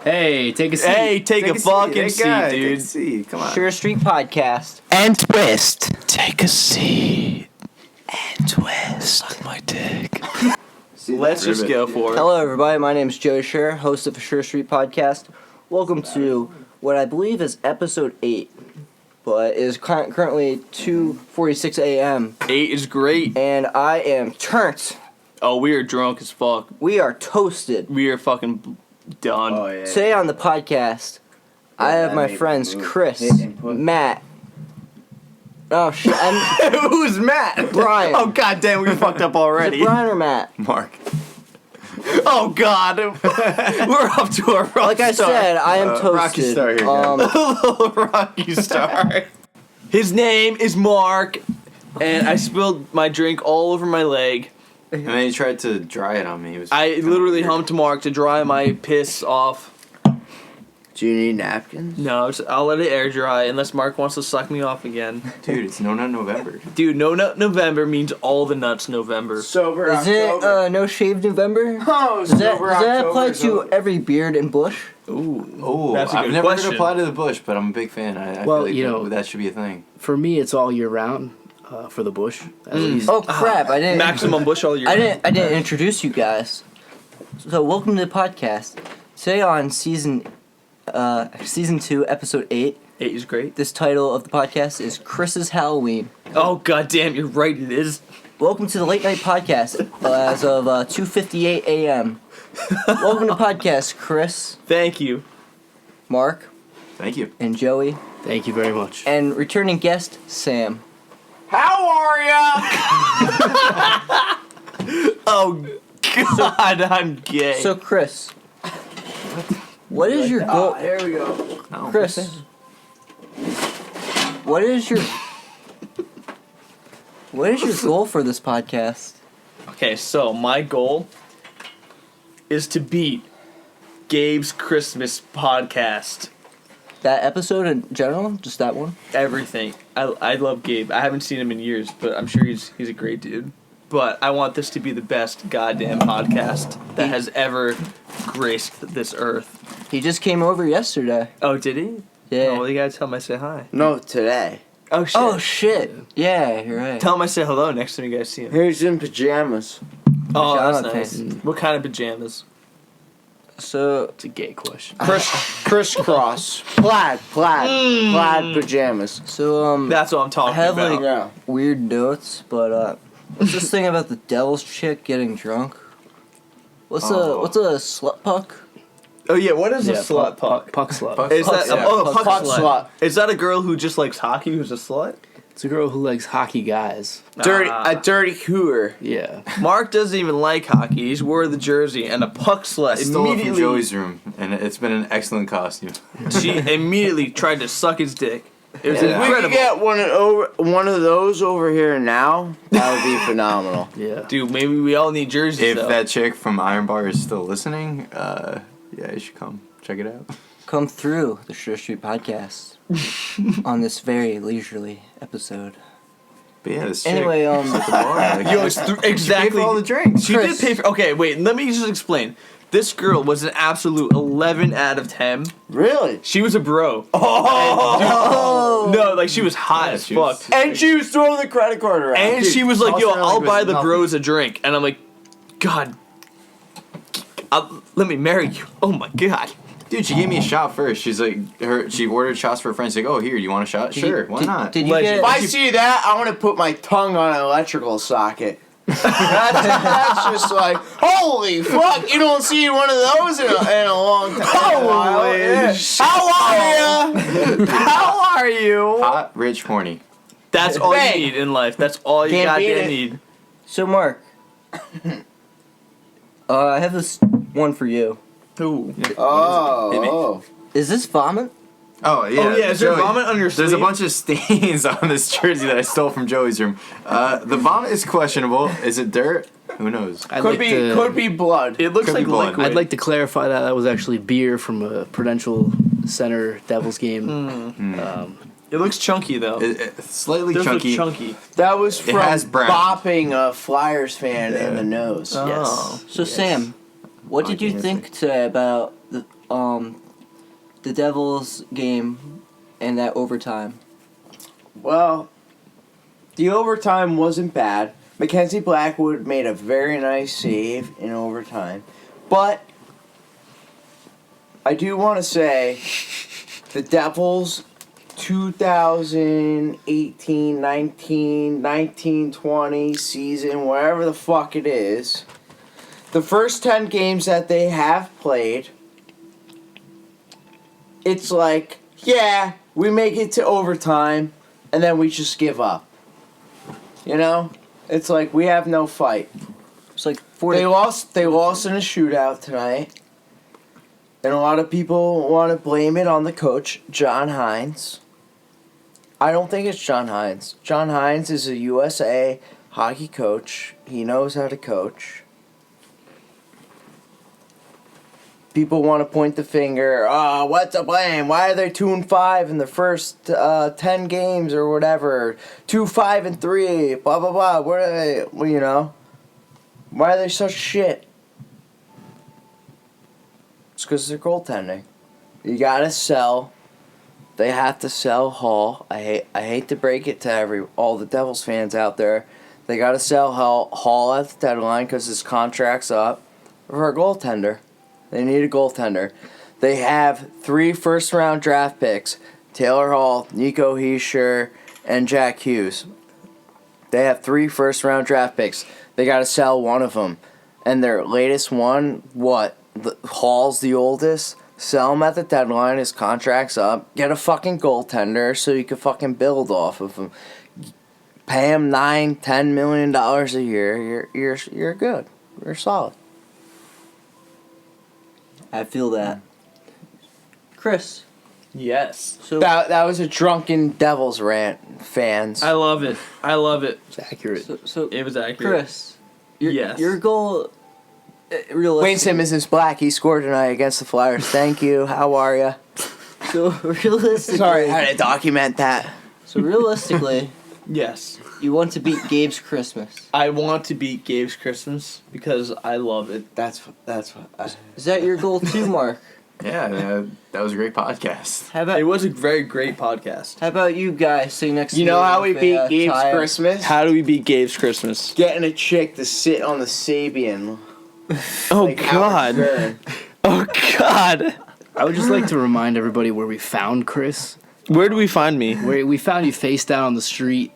Hey, take a seat. Hey, take a fucking seat, dude. Take a seat. Come on. Sher Street Podcast. And twist. Take a seat and twist. Suck my dick. Let's just go for it. Hello, everybody. My name is Joey Sher, host of the Sher Street Podcast. Welcome to what I believe is episode 8, but it is currently 2:46 a.m. 8 is great. and I am turned. Oh, we are drunk as fuck. We are toasted. We are fucking done. Oh, yeah. Today on the podcast, I have that my made friends me move. Chris, Hit input. Matt. Oh shit! Who's Matt? Brian. Oh god damn, we fucked up Is already. it Brian or Matt? Mark. Oh god, we're up to a rough Like I start. said, I am toasted. Rocky Star here, Little Rocky Star. His name is Mark, and I spilled my drink all over my leg. And then he tried to dry it on me. It was I kinda literally weird. humped Mark to dry my piss off. Do you need napkins? No, I'll let it air dry unless Mark wants to suck me off again. Dude, it's No Nut November. Dude, No Nut November means all the nuts November. Sober Is it No Shave November? Oh, Does that, sober does that October apply is to over. every beard and bush? Ooh, Oh, that's a I've good never question. heard it apply to the bush, but I'm a big fan. I Well, feel like you know- that should be a thing. For me, it's all year round. For the bush, at least. Oh crap! I didn't. Maximum bush all year. I didn't introduce you guys. So welcome to the podcast. Today on season 2, episode 8. 8 is great. This title of the podcast is Chris's Halloween. Oh god damn, you're right. It is. Welcome to the late night podcast as of 2:58 a.m. Welcome to the podcast, Chris, Thank you. Mark, Thank you. and Joey, Thank you very much. and returning guest Sam. How are ya? Oh god, I'm gay. So Chris, what is your goal? There we go. Oh, Chris, what is your goal for this podcast? Okay, so my goal is to beat Gabe's Christmas podcast. That episode in general, just that one. Everything. I love Gabe. I haven't seen him in years, but I'm sure he's a great dude. But I want this to be the best goddamn podcast that has ever graced this earth. He just came over yesterday. Oh, did he? Yeah. Oh, well, you gotta tell him I say hi. No, today. Oh shit. Oh shit! Yeah, you're right. Tell him I say hello next time you guys see him. He's in pajamas. Oh, that's Pajama nice. pants. What kind of pajamas? So It's a gay question. Crisscross. Plaid pajamas. That's what I'm I talking have about. like Yeah. weird notes, but what's this thing about the devil's chick getting drunk? What's a slut puck? Oh yeah, what is a slut puck? Puck slut. Puck Is that slut, yeah. a puck Puck slut? slut. Is that a girl who just likes hockey who's a slut? It's a girl who likes hockey guys. A dirty hooer. Yeah. Mark doesn't even like hockey. He's wore the jersey, and a puck slut I stole it from immediately. Joey's room, and it's been an excellent costume. She immediately tried to suck his dick. It was Yeah. We could incredible. get one of those over here now. That would be phenomenal. Yeah. Dude, maybe we all need jerseys If though. that chick from Iron Bar is still listening, yeah, you should come check it out. Come through the Sher Street Podcast on this very leisurely episode. But yeah, this chick. Anyway, at the bar, like, Yo, it's she paid exactly. for all the drinks. She Chris. did pay for. Okay, wait. Let me just explain. This girl was an absolute 11 out of 10. Really? She was a bro. oh No, like she was hot Yeah, as she was- fuck. And she was throwing the credit card around. And Dude, she was like, "Yo, also, like, I'll was buy the nothing. bros a drink," and I'm like, "God, let me marry you." Oh my god. Dude, she gave me a shot first. She's like, she ordered shots for a friend. She's like, oh, here, you want a shot? Sure, why not? Did you Legend. If I get? see that, I want to put my tongue on an electrical socket. that's just like, holy fuck, you don't see one of those in a long time. Holy Yeah. How are you? How are you? Hot, rich, horny. That's all Bang. you need in life. That's all you Can't beat goddamn it. need. So Mark, I have this one for you. Ooh. Oh. Is this vomit? Oh, yeah. Oh yeah, is there Joey, vomit on your sleeve? There's a bunch of stains on this jersey that I stole from Joey's room. The vomit is questionable. Is it dirt? Who knows? I'd Could be blood. It looks Could be like blood. liquid. I'd like to clarify that was actually beer from a Prudential Center Devils game. It looks chunky though. It's slightly Those chunky. look chunky. That was It from has brown. bopping a Flyers fan in the nose. Oh. Yes. So Sam, what did you can't think today about the Devils game and that overtime? Well, the overtime wasn't bad. Mackenzie Blackwood made a very nice save in overtime. But I do want to say the Devils 2018, 19, 20 season, whatever the fuck it is, the first 10 games that they have played, it's like, yeah, we make it to overtime, and then we just give up. You know? It's like we have no fight. It's like They lost in a shootout tonight. And a lot of people want to blame it on the coach, John Hines. I don't think it's John Hines. John Hines is a USA hockey coach. He knows how to coach. People want to point the finger. Oh, what's the blame? Why are they 2-5 in the first 10 games or whatever? 2-5-3. Blah blah blah. What are they? Well, you know. Why are they such shit? It's because they're goaltending. You gotta sell. They have to sell Hall. I hate to break it to all the Devils fans out there. They gotta sell Hall at the deadline because his contract's up for a goaltender. They need a goaltender. They have 3 first-round draft picks: Taylor Hall, Nico Hischier, and Jack Hughes. They have 3 first-round draft picks. They got to sell one of them. And their latest one, Hall's the oldest. Sell him at the deadline. His contract's up. Get a fucking goaltender so you can fucking build off of him. Pay him $9-10 million a year. You're good. You're solid. I feel that. Chris. Yes. So That was a drunken Devils rant, fans. I love it. I love it. It's accurate. so It was accurate. Chris. Yes. Your goal. Realistic. Wayne Simmons is black. He scored tonight against the Flyers. Thank you. How are ya? So realistically. Sorry, I had to document that. So realistically, Yes. you want to beat Gabe's Christmas. I want to beat Gabe's Christmas because I love it. That's what. Is that your goal too, Mark? Yeah, that was a great podcast. How about It was a very great podcast. How about you guys sitting next to You me know how we with beat a Gabe's tie? Christmas? How do we beat Gabe's Christmas? Getting a chick to sit on the Sabian. Oh like Howard Stern. Oh God! I would just like to remind everybody where we found Chris. Where do we find me? Where we found you face down on the street.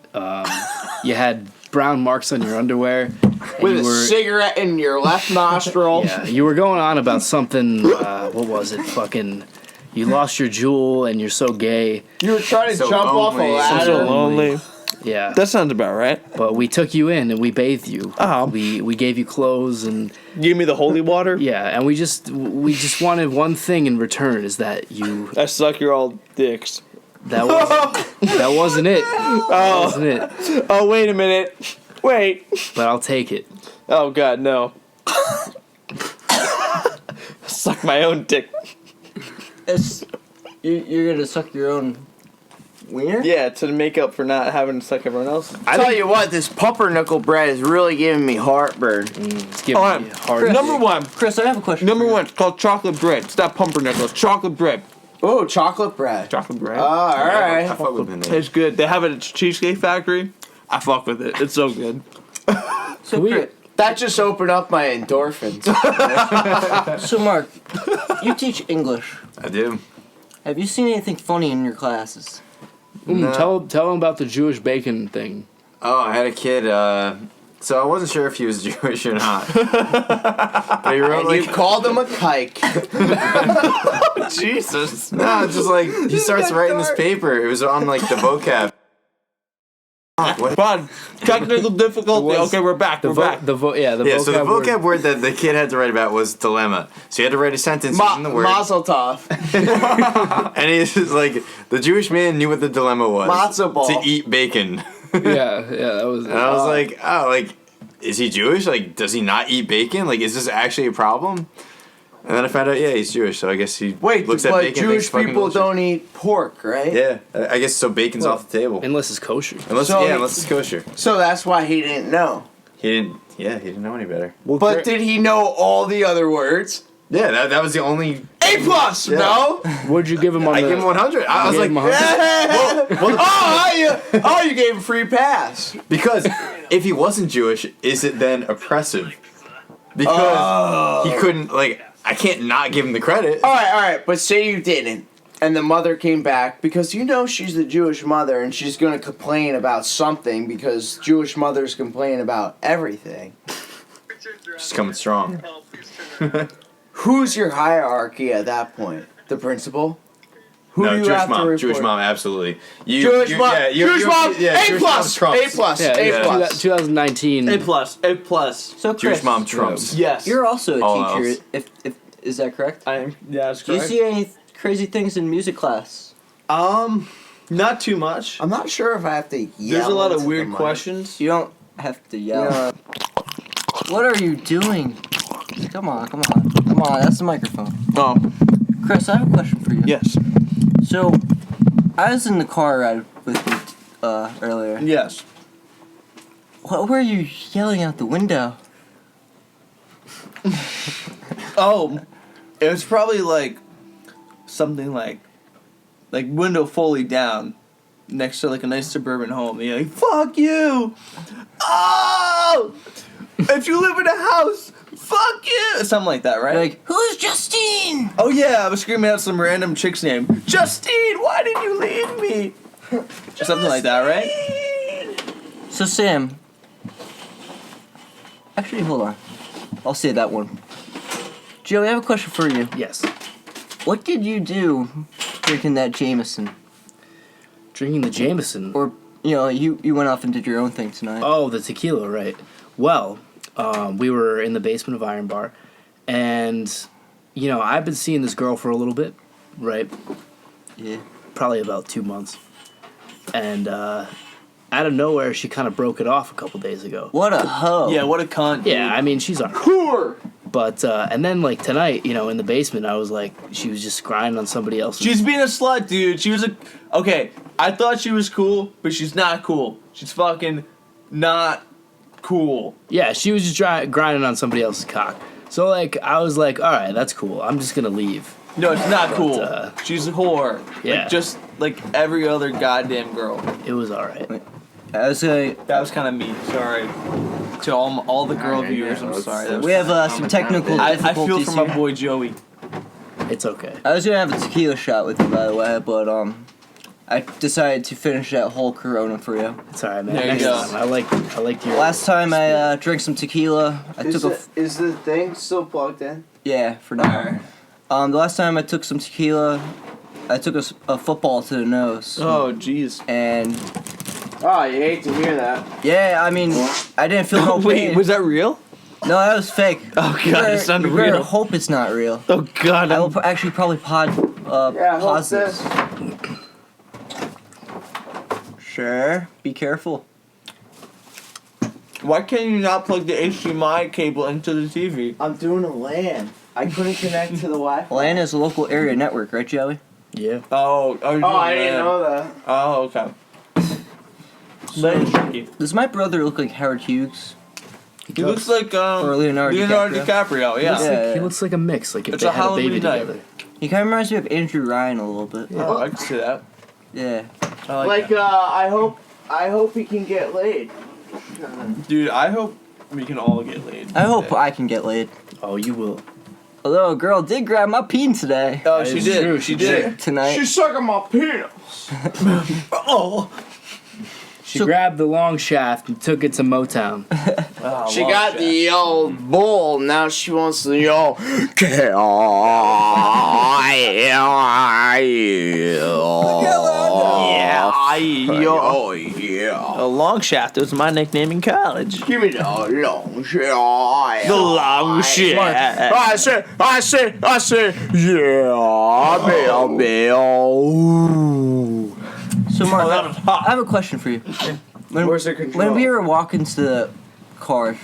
You had brown marks on your underwear. and With you a were, cigarette in your left nostril. Yeah, you were going on about something. What was it? Fucking. You lost your jewel and you're so gay. You were trying to So jump off a lonely. I'm so ladder. lonely. Yeah. That sounds about right. But we took you in and we bathed you. Oh. We gave you clothes and Give me the holy water. yeah, and we just wanted one thing in return is that you I suck your old dicks. that wasn't it. That wasn't it. Oh wait a minute. Wait. But I'll take it. Oh God, no. Suck my own dick. You're gonna suck your own wiener? Yeah, to make up for not having to suck everyone else. I tell you what, this pumpernickel bread is really giving me heartburn. It's giving Hold me on. a hard Number dick. one. Chris, I have a question. Number one. It's called chocolate bread. It's not pumpernickel. It's chocolate bread. Oh, chocolate bread. Chocolate bread. All I right. fuck with him. It's good. They have it at Cheesecake Factory. I fuck with it. It's so good. So, we- Chris, That just opened up my endorphins. so Mark, you teach English. I do. Have you seen anything funny in your classes? No. Tell them about the Jewish bacon thing. Oh, I had a kid. So I wasn't sure if he was Jewish or not. But he wrote And you like, called him a kike. Jesus. no, it's just like he starts writing this paper. It was on like the vocab. What? Fun. Technical difficulty. Okay, we're back. We're back. The Yeah, so the vocab word. vocab word that the kid had to write about was dilemma. So he had to write a sentence using the word. Mazel tov. And he's just like, the Jewish man knew what the dilemma was. Matzo ball. To eat bacon. Yeah, that was. And I was like, oh, like, is he Jewish? Like, does he not eat bacon? Like, is this actually a problem? And then I found out, yeah, he's Jewish. So I guess he Wait, looks at but bacon and thinks Jewish fucking people delicious. don't eat pork, right? Yeah, I guess so. Bacon's off the table. unless it's kosher. Unless it's kosher. So that's why he didn't know. He didn't. Yeah, he didn't know any better. But did he know all the other words? Yeah, that was the only. And A plus. Yeah. No. What'd you give him on I the? gave him 100. I was gave like, him 100? You gave him free pass. because if he wasn't Jewish, is it then oppressive? Because he couldn't, like, I can't not give him the credit. All right. But say you didn't, and the mother came back because you know she's the Jewish mother, and she's gonna complain about something because Jewish mothers complain about everything. She's coming strong. Who's your hierarchy at that point? The principal? Who No, do you Jewish have to mom. report? Jewish mom, absolutely. Jewish mom. Jewish mom. Yeah, A Jewish plus. mom trumps. A plus. Yeah, A yeah. plus. 2019. A plus. A plus. So Chris, Jewish mom trumps. Yes. you're also a All teacher. else. If is that correct? I am. Yeah, that's Do you correct. see any crazy things in music class? Not too much. I'm not sure if I have to yell. There's a lot of into the weird mic. questions. You don't have to yell. Yeah. What are you doing? Come on. That's the microphone. Oh. Chris, I have a question for you. Yes. So, I was in the car ride with you earlier. Yes. What were you yelling out the window? Oh, it was probably like something like window fully down next to like a nice suburban home. You're like, fuck you! Oh! If you live in a house, fuck you! Something like that, right? Like, who's Justine? oh yeah, I was screaming out some random chick's name. Justine, why did you leave me? Or something like that, right? So, Sam. Actually, hold on. I'll say that one. Joey, I have a question for you. Yes. What did you do drinking that Jameson? Drinking the Jameson. Or, you went off and did your own thing tonight. Oh, the tequila, right. Well, we were in the basement of Iron Bar, and, I've been seeing this girl for a little bit, right? Yeah. Probably about 2 months. And, out of nowhere, she kind of broke it off a couple days ago. What a hoe. Yeah, what a cunt. Yeah, I mean, she's on. Whore. But, and then, like, tonight, in the basement, I was like, she was just grinding on somebody else's. She's being a slut, dude. She was okay, I thought she was cool, but she's not cool. She's fucking not cool. Yeah, she was just grinding on somebody else's cock. So, like, I was like, all right, that's cool. I'm just gonna leave. No, it's not cool. She's She's a whore. Yeah. Like, just like every other goddamn girl. It was all right. I was gonna... That was kind of me. Sorry. To all the girl Alright, viewers, yeah, I'm let's- sorry. That was- We have some technical I difficulties feel for my here. boy Joey. It's okay. I was gonna have a tequila shot with you, by the way, but I decided to finish that whole Corona for you. It's all right, man. There you Next go. time. I liked your. Last time I drank some tequila, I took a Is the thing still plugged in? yeah for now. The last time I took some tequila, I took a football to the nose, Oh, jeez. and Oh, you hate to hear that. yeah, I mean, I didn't feel no pain. Wait, was that real? No, that was fake. Oh You god, better- it sounded you better real. hope it's not real. Oh god, I will actually probably Yeah, pause hold this. Sure, be careful. Why can't you not plug the HDMI cable into the TV? I'm doing a LAN. I couldn't connect to the Wi-Fi. LAN is a local area network, right, Joey? Yeah. Oh, Oh, I didn't know that. Oh, okay. So tricky. Does my brother look like Howard Hughes? He looks like Or Leonardo DiCaprio. Yeah. Yeah. He looks like a mix. Like if It's they a had a baby Halloween night. together. He kind of reminds me of Andrew Ryan a little bit. Oh, I can see that. Yeah. I like that. I hope he can get laid. Dude, I hope we can all get laid. I hope I can get laid. Oh, you will. Although a girl did grab my peen today. Oh, That she is did. true, She she did. Tonight. She's sucking my penis. Oh. She grabbed the long shaft and took it to Motown. She got the old bull. Now she wants the old. Oh, yeah. A long shaft was my nickname in college. Give me the long shot. The long shaft. I say, yeah, baby. So, Mark, Oh, that was hot. I have a question for you. Where's the control? When we were walking to the car,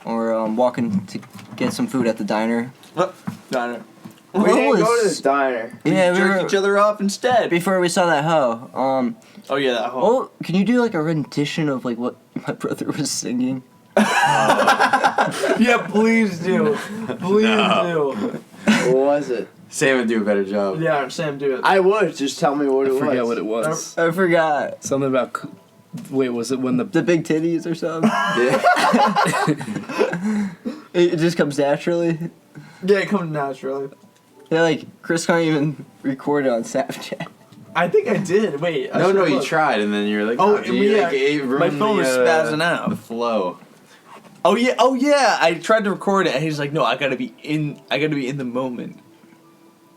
or walking to get some food at the diner, Diner. We what didn't was- go to this diner. Yeah, we Jerk were, each other off instead. before we saw that hoe. Oh yeah, that whole. Oh, can you do like a rendition of like what my brother was singing? Yeah, please do. Please do. What was it? Sam would do a better job. Yeah, Sam, do it. I would. Just tell me what it I was. forget what it was. I forgot. Something about. Wait, was it when the The big titties or something? Yeah. It just comes naturally. Yeah, it comes naturally. Yeah, like, Chris can't even record it on Snapchat. I think I did. Wait. I No, should you look. tried, and then you're like, Oh, you, yeah. like, it My ruined phone was spazzing out. The flow. Oh yeah. I tried to record it, and he's like, "No, I gotta be in the moment."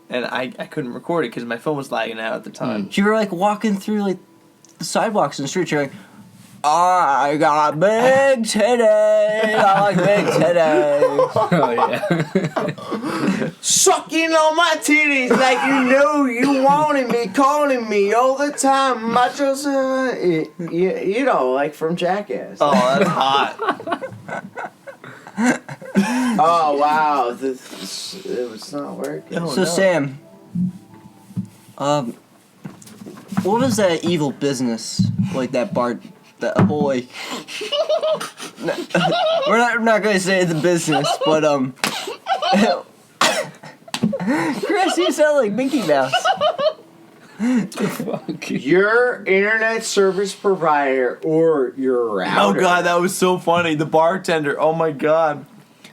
And I couldn't record it because my phone was lagging out at the time. You were, like, walking through, like, the sidewalks in the street. You're like, I got big titties. I like big titties. Oh yeah. Sucking on my titties like you know you wanted me, calling me all the time. Macho, you know, like from Jackass. Oh, that's hot. Oh wow, it was not working. Oh, So, no. Sam, what was that evil business, like that bar, that whole, like, we're not gonna say the business, but, Chris, you sound like Mickey Mouse. Fuck. Your internet service provider or your router. Oh god, that was so funny. The bartender. Oh my god,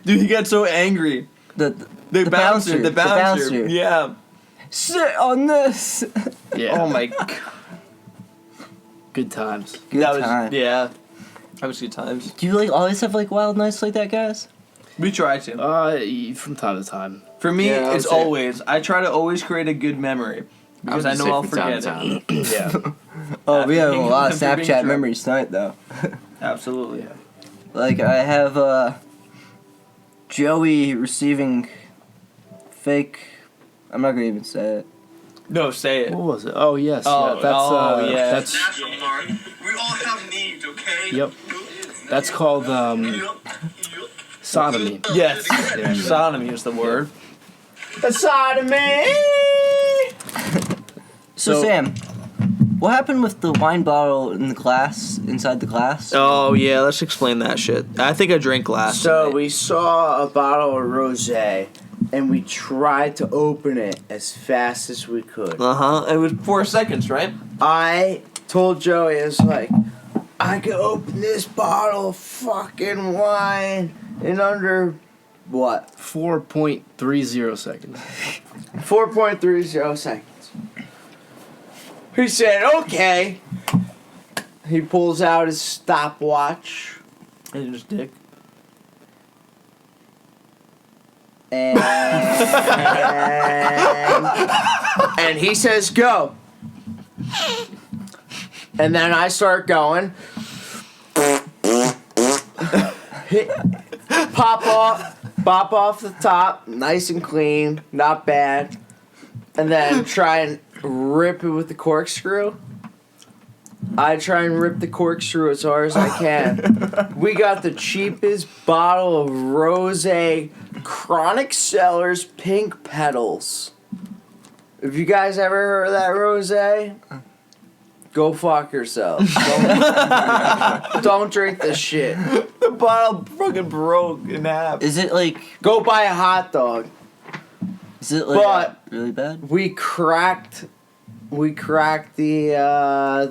dude, he got so angry. The bouncer. The bouncer. Yeah. Sit on this. Yeah. Oh my god. Good times. Good that was time. yeah. That was good times. Do you, like, always have, like, wild nights like that, guys? We try to. From time to time. For me, Yeah, I would it's say- always. I try to always create a good memory because I know I'll forget it. Yeah. Oh, we have a being- lot of after being Snapchat drunk. memories tonight, though. Absolutely. Yeah. Like, I have, Joey receiving fake... I'm not gonna even say it. No, say it. What was it? Oh yes. Oh, yeah. That's yeah. That's Natural, Mark. We all have needs, okay? Yep. That's called sodomy. Yes. Yeah. Sodomy is the word. Sodomy. So, Sam, what happened with the wine bottle in the glass, inside the glass? Oh yeah, let's explain that shit. I think I drank last. So we saw a bottle of rosé, and we tried to open it as fast as we could. It was 4 seconds, right? I told Joey, I was like, I could open this bottle of fucking wine in under, what, 4.30 seconds. 4.30 seconds. He said, okay. He pulls out his stopwatch. And just dick. And, and he says, go. And then I start going. Pop off the top, nice and clean, not bad. And then try and rip it with the corkscrew. I try and rip the corkscrew as hard as I can. We got the cheapest bottle of rosé Chronic Cellars Pink Petals. If you guys ever heard of that rosé, go fuck yourselves. Don't drink this shit. The bottle fucking broke in half. Is it, like... Go buy a hot dog. Is it, like, But- really bad? We cracked the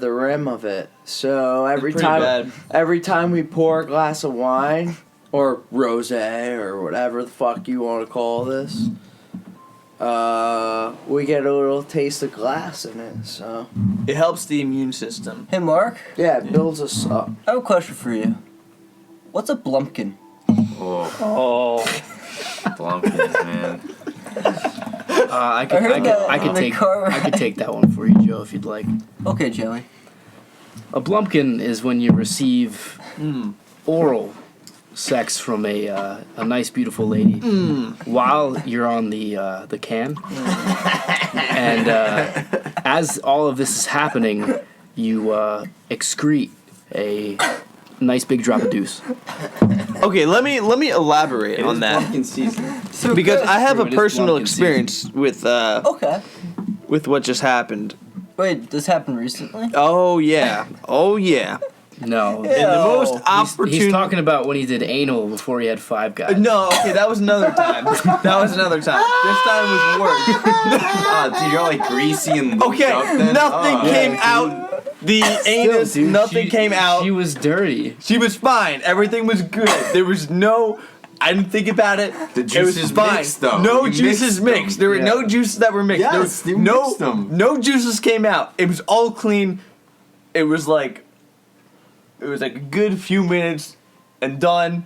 rim of it. So every Pretty time we pour a glass of wine or rosé or whatever the fuck you want to call this, we get a little taste of glass in it. So It helps the immune system. Hey, Mark, yeah, it builds us up. I have a question for you. What's a blumpkin? Oh, Blumpkins, man. I could heard that in the car I could take that one for you, Joe, if you'd like. Okay, Joey. A blumpkin is when you receive oral sex from a nice, beautiful lady while you're on the can, and as all of this is happening, you excrete a nice big drop of deuce. Okay, let me elaborate on that Pumpkin season. because I have a It is personal pumpkin experience with Okay. what just happened. Wait, this happened recently? Oh yeah. No. In the most He's opportune. talking about when he did anal before he had 5 guys. No, okay, that was another time. This time was worse. Dude, you're like greasy and lubed Okay, up then? nothing Oh, came dude. out. The anus, Dude, nothing came out. She was dirty. She was fine. Everything was good. There was no. I didn't think about it. The It juices was fine. mixed, though. No You juices mixed mixed. them. There were Yeah. no juices that were mixed. Yes, there you was mixed them. no juices came out. It was all clean. It was like a good few minutes and done.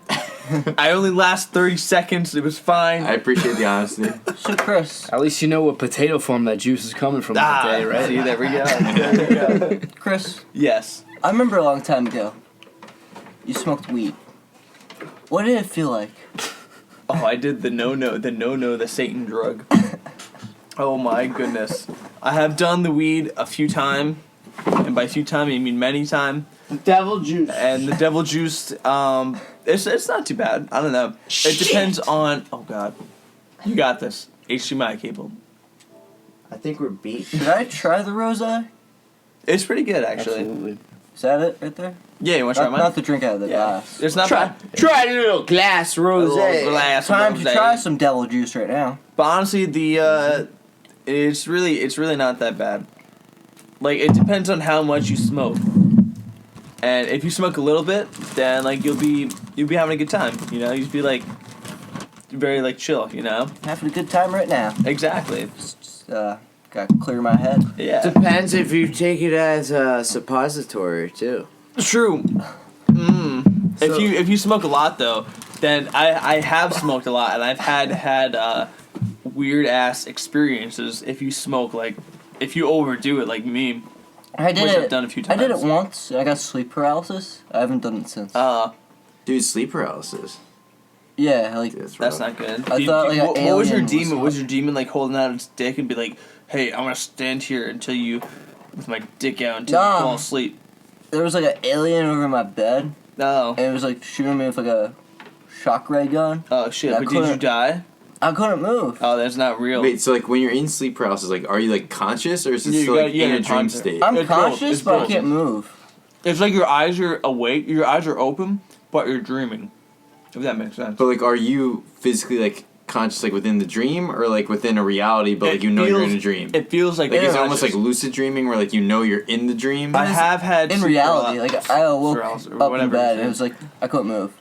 I only last 30 seconds. It was fine. I appreciate the honesty. So Chris, At least you know what potato form that juice is coming from that day, right? See, there we go. There we go. Chris, Yes. I remember a long time ago. You smoked weed. What did it feel like? Oh, I did the Satan drug. Oh my goodness. I have done the weed a few times, and by few time I mean many times. Devil juice. And the devil juice, it's not too bad. I don't know. It depends on. Oh God, you got this. HDMI cable. I think we're beat. Should I try the rose? It's pretty good actually. Absolutely. Is that it right there? Yeah, you want to try mine? Not the drink out of the Yeah. glass. It's not Try, bad. try a little glass rose. A little glass Time of to rosé. try some devil juice right now. But honestly, it's really not that bad. Like it depends on how much you smoke. And if you smoke a little bit, then like you'll be having a good time. You know, you'd be like very like chill. You know, Having a good time right now. exactly. Just gotta clear my head. Yeah, Depends if you take it as a suppository too. true. If you smoke a lot though, then I have smoked a lot, and I've had weird ass experiences. If you smoke if you overdo it like me. I did Which it. I've done a few I did it times. once. I got sleep paralysis. I haven't done it since. Dude, sleep paralysis. Yeah, like That's That's rough. not good. I thought, like, an what was your alien was demon? hot. Was your demon like holding out its dick and be like, "Hey, I'm gonna stand here until you, with my dick out until Nah. you fall asleep"? there was like an alien over my bed, No. and it was like shooting me with like a shock ray gun. Oh shit! I But did you couldn't- die? I couldn't move. Oh, that's not real. Wait, so like when you're in sleep paralysis, like are you like conscious or is it Yeah, you still got- like yeah, in a you're dream conscious. state? I'm It's both, conscious, it's but I both. can't move. It's like your eyes are awake, your eyes are open, but you're dreaming. If that makes sense. But like, are you physically like conscious like within the dream or like within a reality, but like It you know you're in a feels- dream? It feels like Like is it you're almost like conscious. lucid dreaming where like you know you're in the dream? I have had In sleep reality, paralysis. like I awoke Paralysis, or up in whatever bed, it and it is. was like I couldn't move.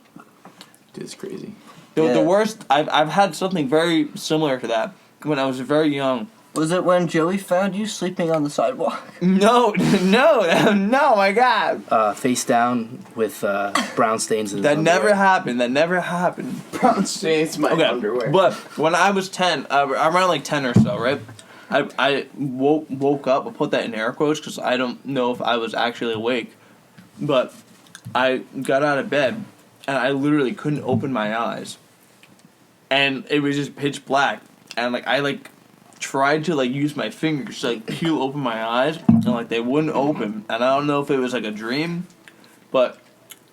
Dude, it's crazy. The Yeah. worst. I've had something very similar to that when I was very young. Was it when Joey found you sleeping on the sidewalk? No, no, my God. Face down with brown stains in his That never underwear. happened. That never happened. Brown stains my Okay, underwear. but when I was 10, around like 10 or so, right? I woke up. I put that in air quotes because I don't know if I was actually awake, but I got out of bed and I literally couldn't open my eyes, and it was just pitch black. And like I tried to use my fingers to peel open my eyes, and they wouldn't open. And I don't know if it was like a dream, but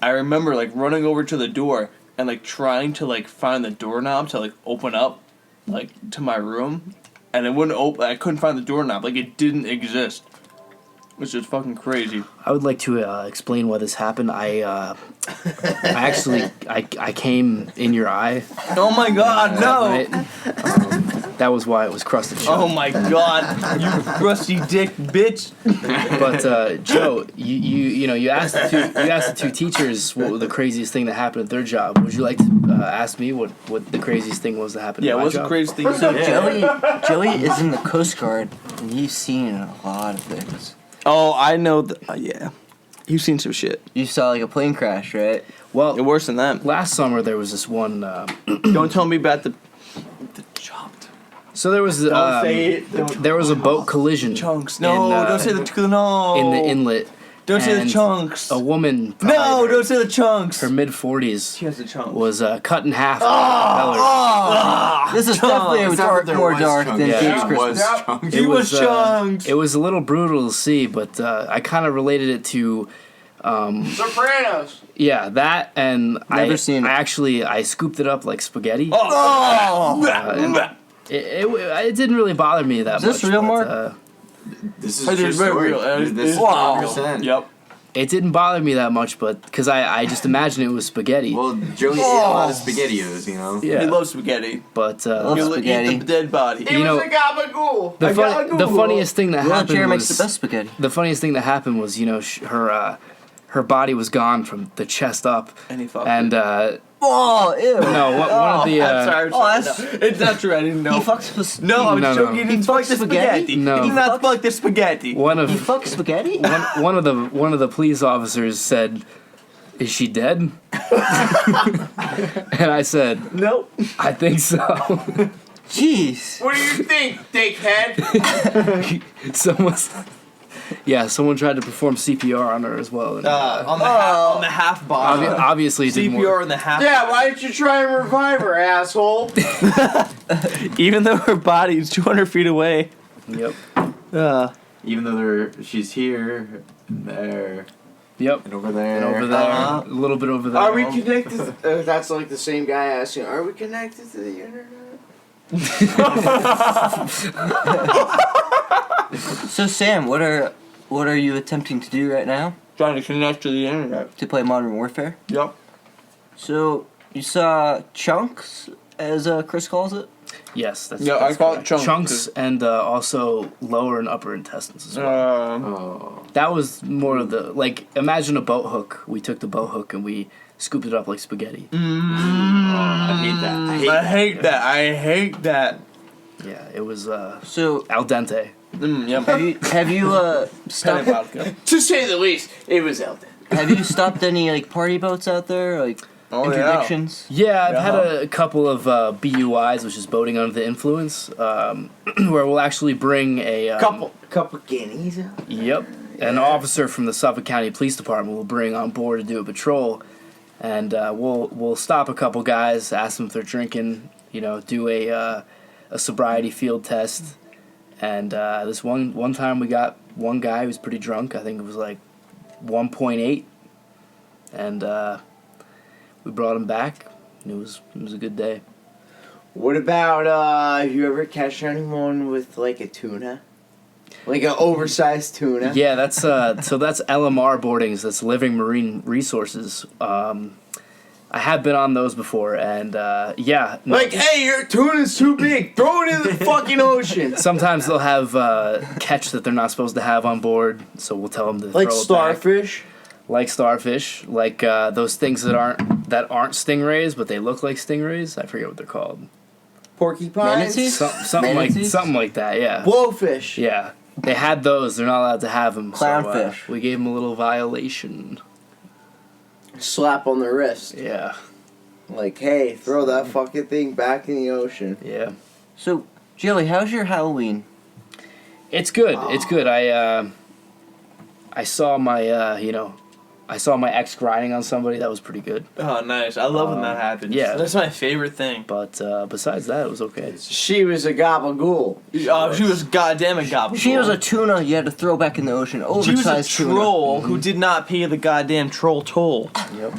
I remember running over to the door and trying to find the doorknob to open up to my room, and it wouldn't open. I couldn't find the doorknob. It didn't exist. Which is fucking crazy. I would like to explain why this happened. I actually came in your eye. Oh my God, no! Right? That was why it was crusted shut. Oh my God, you crusty dick bitch! But Joe, you asked the two teachers what was the craziest thing that happened at their job. Would you like to ask me what the craziest thing was that happened? Yeah, at my what's the job? craziest thing? So Joey is in the Coast Guard, and he's seen a lot of things. Oh, I know. Yeah, you've seen some shit. You saw a plane crash, right? Well, Worse than that. last summer there was this one. Don't tell me about the chopped. So there was Don't say it. there was a boat collision. Chunks. No, in, don't say the no. in the inlet. Don't say the and chunks. A woman. No, probably don't say the chunks. her mid-40s She has the chunks. was cut in half. This is definitely It's not that there more was dark chunks. than Yeah. Gabe's It Christmas. was chunks. He was chunks. It was a little brutal to see, but I kind of related it to. Sopranos. Yeah, that and Never seen it. I scooped it up like spaghetti. Oh. And it didn't really bother me that Is this much. real, but, Mark? This is It true is very story. real. This is Wow. 100%. Yep. It didn't bother me that much, but because I just imagined it was spaghetti. Well, Joey ate a lot of SpaghettiOs, you know. Yeah. He loves spaghetti. But He'll spaghetti. eat the dead body. you know, gabagool. the funniest thing that Well, happened Jared makes the was best spaghetti. the funniest thing that happened was her body was gone from the chest up, And he fucked and Oh, ew. no, one of the I'm sorry. Oh, No, it's not true. I didn't know. He fucks No, I was No, no. joking. He didn't fuck the spaghetti. No. He did not fuck the spaghetti. one He of fucks spaghetti? one of the police officers said, "Is she dead?" And I said, Nope. "I think so." Jeez. What do you think, dickhead? Someone tried to perform CPR on her as well. And, On the half body. obviously, it didn't CPR work. on the half. Yeah, why don't you try and revive her, asshole? Even though her body is 200 feet away. Yep. Even though she's here, and there, Yep. and over there. And over there, Uh-huh. a little bit over there. Are we connected? That's like the same guy asking, are we connected to the internet? So, Sam, what are you attempting to do right now Trying to connect to the internet. to play Modern Warfare? Yep. So, you saw Chunks, as Chris calls it? Yes, that's Yeah, that's I call it correct. chunks. Chunks and also lower and upper intestines as well. Oh. That was more of the imagine a boat hook. We took the boat hook and we scooped it up like spaghetti. I hate that. I hate that. Yeah, it was So, al dente. Yep. have you Penny stopped vodka. To say the least, it was out there. have you stopped any party boats out there, Oh, interdictions? Yeah, I've had Yeah. a couple of BUIs, which is boating under the influence, where we'll actually bring a Couple guineas out. Yep, an officer from the Suffolk County Police Department will bring on board to do a patrol, and we'll stop a couple guys, ask them if they're drinking, do a sobriety field test, and this one time we got one guy who was pretty drunk. I think it was like 1.8, and we brought him back. And it was a good day. What about, you ever catch anyone with like a tuna? Like an oversized tuna? Yeah, that's so that's LMR boardings. That's Living Marine Resources. I have been on those before, and yeah. no, Like, hey, your tuna's too big. Throw it in the fucking ocean. sometimes they'll have catch that they're not supposed to have on board, so we'll tell them to Like throw it back. starfish. Like starfish, like those things that aren't stingrays, but they look like stingrays. I forget what they're called. Porcupines. Manatees? Something Manatees? like that. Yeah. Blowfish. Yeah. They had those. They're not allowed to have them. Clownfish. So, we gave them a little violation. Slap on the wrist. Yeah. Like, hey, throw that fucking thing back in the ocean. Yeah. So, Joey, how's your Halloween? It's good. It's good. I saw my I saw my ex grinding on somebody. That was pretty good. Oh, nice. I love when that happens. yeah. That's my favorite thing. But besides that, it was okay. She was a gabagool. Oh, she was goddamn a gobble. She was a tuna you had to throw back in the ocean. She was a Oversized tuna. troll who did not pay the goddamn troll toll Yep.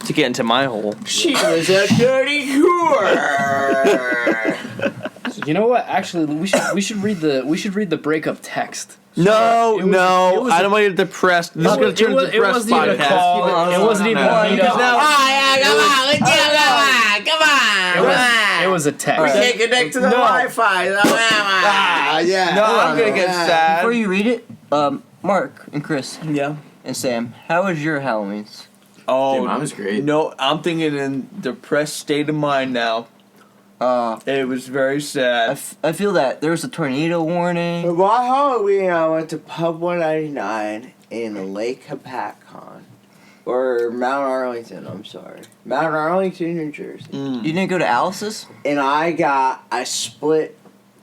to get into my hole. She was a dirty whore. You know what? Actually, we should read the breakup text. No, It was- it was I a- don't want you to depress. This is going to turn into a It depressed wasn't even a podcast. call. It wasn't even a meet Because now- It was a text. Can't connect to the No. Wi-Fi. Yeah. No, I'm going to get sad. Before you read it, Mark and Chris Yeah. and Sam, how was your Halloweens? Oh, Dude, mine was great. No, I'm thinking in depressed state of mind now. It was very sad. I feel that there was a tornado warning. For my Halloween, I went to Pub 199 in Lake Hopatcon. Or Mount Arlington, I'm sorry. Mount Arlington, New Jersey. You didn't go to Alice's? And I split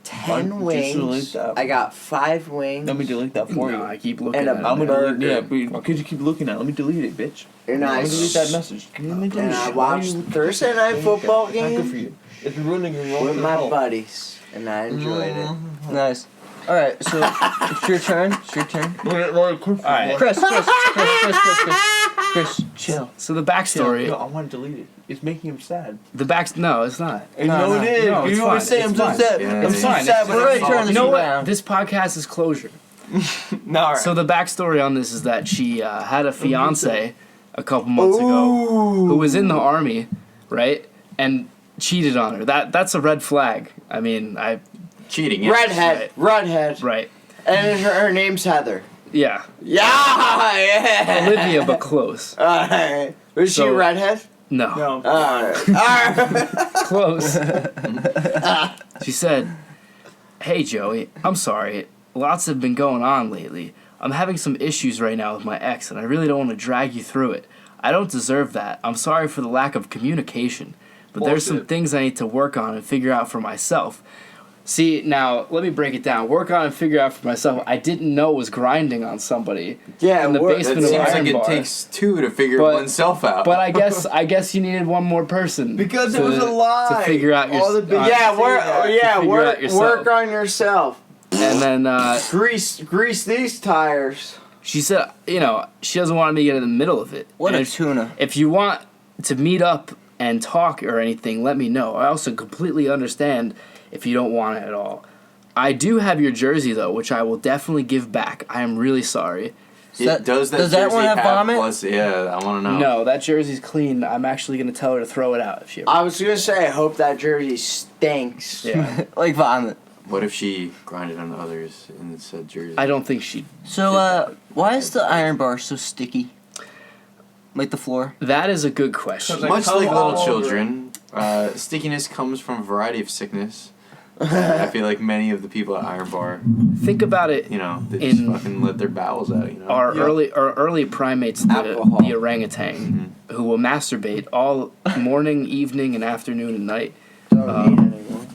10 Just wings. delete that. I got 5 wings. Let me delete that for No, you. I keep looking And a at it. I'm now. gonna delete. Yeah, because you keep looking at it. Let me delete it, bitch. And Let I me delete that message. Let me delete And I it. watched Thursday night football Not good for game you. It's ruining your with my buddies. And I enjoyed it. Nice. Alright, so it's your turn. It's your turn. Alright. Chris, chill. So the backstory. No, I want to delete it. It's making him sad. No, it's not. No, it is. No, it's you always fine. say I'm It's so fine. sad. Yeah, I'm it's so fine. sad We're when ready to I'm turn sad. this You know what? around. This podcast is closure. No, all right. So the backstory on this is that she had a fiance a couple months ago who was in the army, right? And cheated on her. That's a red flag. I mean, Cheating. Yes. Redhead. right. And her name's Heather. Yeah. Yeah. Olivia, but close. Alright. Was she So- redhead? No. no. Alright. Close. She said, "Hey Joey, I'm sorry. Lots have been going on lately. I'm having some issues right now with my ex, and I really don't want to drag you through it. I don't deserve that. I'm sorry for the lack of communication, but there's some Bullshit. things I need to work on and figure out for myself." See, now, let me break it down. Work on and figure out for myself. I didn't know it was grinding on somebody Yeah, in the what- That basement seems of like Iron it Bar. takes two to figure But- oneself out. But I guess you needed one more person Because it was a lie. to figure out your All the big- Yeah, figure out work yourself. on yourself. And then Grease these tires. she said, she doesn't want me to get in the middle of it. What And a tuna. if you want to meet up and talk or anything, let me know. I also completely understand if you don't want it at all. I do have your jersey though, which I will definitely give back. I am really sorry. does that does that jersey one have vomit? Plus, yeah, I want to know. No, that jersey's clean. I'm actually gonna tell her to throw it out if she ever. I was gonna say, I hope that jersey stinks. Yeah, Like vomit. What if she grinded on others in said jersey? I don't think she. So, why is the iron bar so sticky? Like the floor? That is a good question. Like, Much come like all little over. children, stickiness comes from a variety of sickness. I feel like many of the people at Iron Bar, Think about it. they just In- fucking let their bowels out. Our early primates, Alcohol. the orangutan, who will masturbate all morning, evening, and afternoon and night. Don't need it anymore.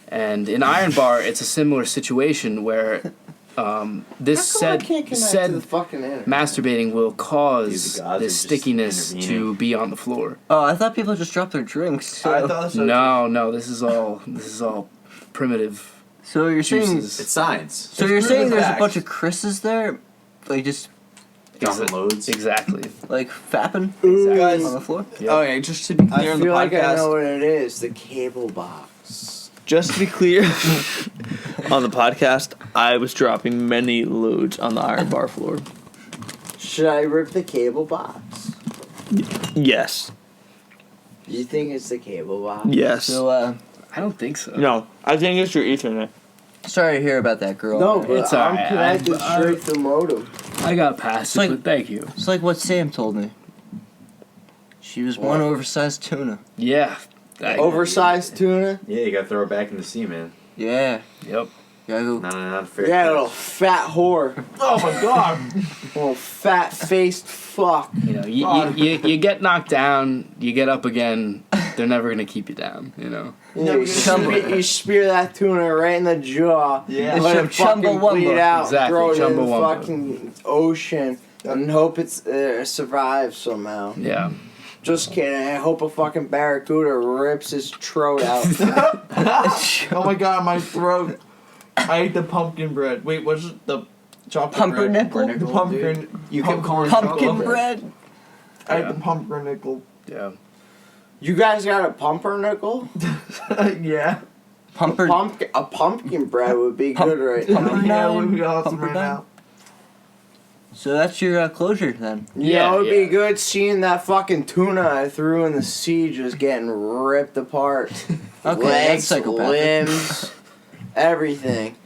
And in Iron Bar, it's a similar situation where this How come I said can't connect said to the fucking internet? masturbating will These cause gods are this just stickiness to intervening. be on the floor. Oh, I thought people just dropped their drinks. So, I thought so. No, this is all primitive so you're saying... juices. It's science. So you're It's saying proven there's a facts. bunch of Chris's there? Like just, Dropping loads. Exactly. like, fapping Guys, on the floor? Yep. okay, just to be I clear on the feel like I podcast. know what it is. The cable box. Just to be clear, on the podcast, I was dropping many loads on the Iron Bar floor. Should I rip the cable box? Yes. You think it's the cable box? Yes. So, I don't think so. No, I think it's your Ethernet. sorry to hear about that girl. No, but It's I'm alright. connected I- straight to modem. I got past It's it, like- but thank you. It's like what Sam told me. She was one oversized tuna. Yeah. Oversized tuna? Yeah, you gotta throw it back in the sea, man. Yeah. Yep. Gotta go. Not fair. Yeah, catch. little fat whore. Oh my god. Little fat faced fuck. You get knocked down, you get up again. They're never gonna keep you down. Yeah, you spear that tuna right in the jaw. Yeah. Let it fucking Chumbawamba. bleed out. Exactly, Throw it in the chumbawamba. fucking ocean. And hope it's survives somehow. Yeah. Just kidding. I hope a fucking barracuda rips his throat out. Oh my god, my throat. I ate the pumpkin bread. Wait, what's it? The chocolate Pumpernickel? bread? The pumpkin. You kept calling it Pumpkin chocolate bread? I ate Yeah. the pumpernickel. Yeah. You guys got a pumpernickel? Yeah. Pumper. A pumpkin bread would be good right now. Pumper- Yeah, it would be Nine, awesome pumper right nine. now. So that's your closure then. Yeah, it would be yeah. good seeing that fucking tuna I threw in the sea just getting ripped apart. Okay, Legs, that's psychopathic. limbs, everything.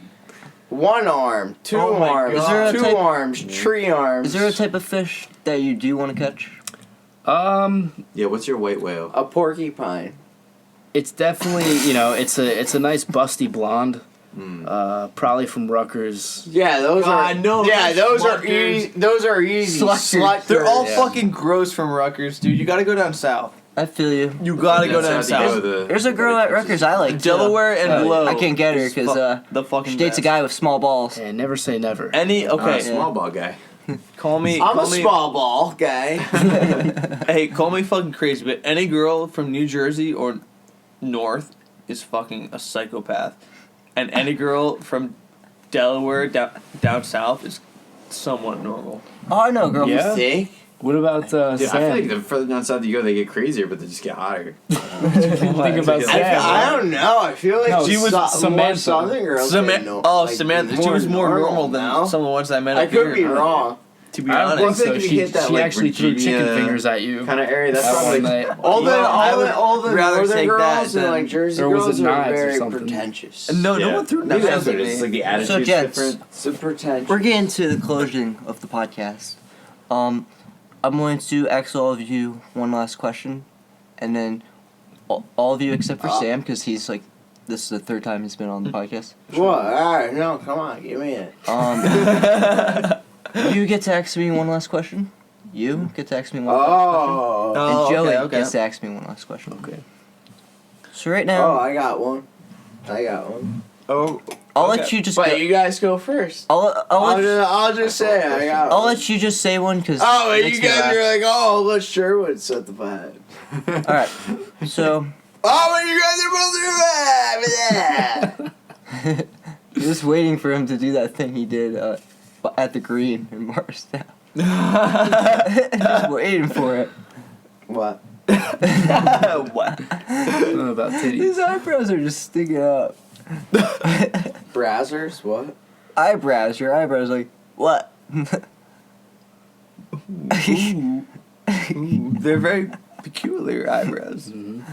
One arm, two Oh my arms, God. Is there a two type- arms, three arms. Is there a type of fish that you do want to catch? Yeah, what's your white whale? a porcupine? It's definitely it's a nice busty blonde. Probably from Rutgers. Yeah, those God, are. no, yeah, those are Sluckers. easy. Those are easy. Sluckers. Sluckers. They're all Yeah. fucking gross from Rutgers, dude. You gotta go down south. I feel you. You gotta go down That's how you south. go to There's a girl at Rutgers I like too. Delaware and Blow. I can't get her is because the fucking she dates a best. guy with small balls. And never say never. Okay, Okay. Small ball guy. call me. I'm call a me, small ball guy. Hey, call me fucking crazy, but any girl from New Jersey or North is fucking a psychopath, and any girl from Delaware down south is somewhat normal. Oh, I know, a girl. Yeah? Thick. What about Dude, I feel Sam? like the further down south you go, they get crazier, but they just get hotter. Think about Sam. I don't know. I feel like No, she was more Samantha. Southern girls. they know, like, Samantha. She was more normal than now. some of the ones I met I up here. could be wrong. To be I don't honest. think so. if you She, hit that, she like, actually threw Virginia chicken fingers at you. Kind of area. That's That probably one like, night. All the I would northern rather take girls that and than- like Jersey or was girls it are knives or very something? pretentious. No one threw Maybe knives that's at what it is. me. It's like the attitude's gents, different. It's a pretentious. We're getting to the closing of the podcast. I'm going to ask all of you one last question, and then all of you except for Sam, because he's like, this is the third time he's been on the podcast. What? Alright, no, come on, give me it. You get to ask me one last question. You get to ask me one last question. Oh. And Joey okay. gets to ask me one last question. Okay. So right now, Oh, I got one. Oh, I'll okay. let you just But go. you guys go first. I'll Just say I got one. let you just say one because. Oh, and you guys are like, oh, let's Sherwood set the vibe. All right. So Oh, but you guys are both doing that. just waiting for him to do that thing he did at the Green in Marstown. Just waiting for it. What? what? I don't know about titties. His eyebrows are just sticking up. Brazzers? What? Eyebrows. Your eyebrows like what? They're very peculiar eyebrows. Mhm.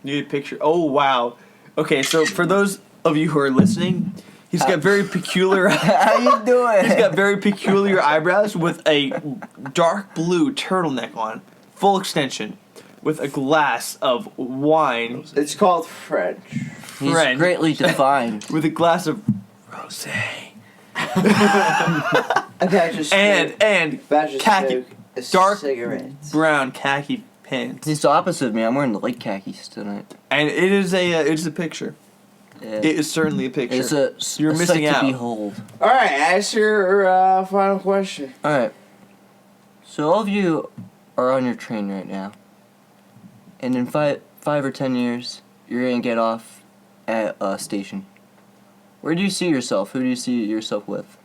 Need a picture. Oh wow. Okay, so for those of you who are listening, he's got very peculiar. How you doing? He's got very peculiar eyebrows with a dark blue turtleneck on, full extension, with a glass of wine. It's called French. He's French. greatly defined. With a glass of rosé. And khaki, dark cigarettes. brown khaki pants. He's the opposite of me. I'm wearing the light khakis tonight. And it is a picture. Yeah. It is certainly a picture. It's a You're a missing sight out. to behold. All right, ask your final question. All right. So all of you are on your train right now, and in 5 or 10 years, you're gonna get off at a station. Where do you see yourself? Who do you see yourself with?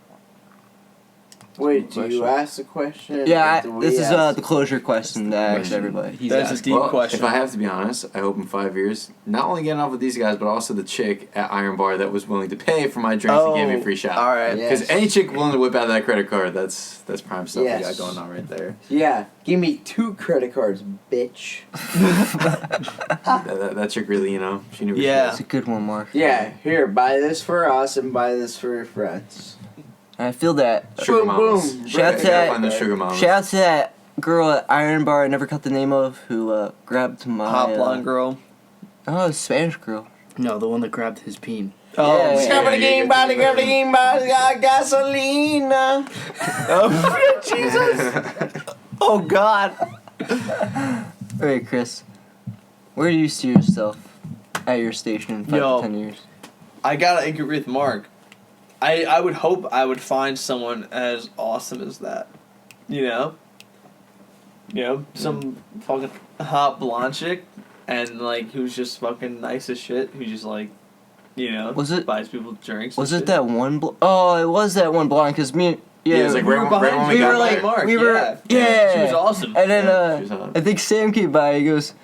Wait, do you ask the question? Yeah, or do we this is ask the closure question that I asked everybody. He's That's a asking. deep Well, question. if I have to be honest, I hope in 5 years, not only getting off with these guys, but also the chick at Iron Bar that was willing to pay for my drinks and gave me a free shot. All right. Yeah. Because any chick willing to whip out that credit card, that's prime stuff Yes. we got going on right there. Yeah, give me 2 credit cards, bitch. That chick really, she knew. what she Yeah. was. It's a good one, Mark. Yeah, here, buy this for us and buy this for your friends. And I feel that. Sugar Boom, mamas. boom. Shout out to Gotta that. find those sugar mamas. Shout out to that girl at Iron Bar I never cut the name of who grabbed my Hot blonde girl. Oh, Spanish girl. No, the one that grabbed his peen. Oh, Yeah. Scrap the game, body, grab the game, body, gasolina. oh Jesus! Oh God! Alright, Chris. Where do you see yourself at your station in 5 Yo. to 10 years? I gotta agree with Mark. I would hope I would find someone as awesome as that. Some fucking hot blonde chick, and like who's just fucking nice as shit. Who just like, Was it- buys people drinks. Was and it shit. that one? Oh, it was that one blonde. Cause me, and- yeah, Yeah, it was like We were right behind when you. we got were like- there. Mark. we were- yeah. She was awesome. and then Yeah, she was hot. I think Sam came by. He goes,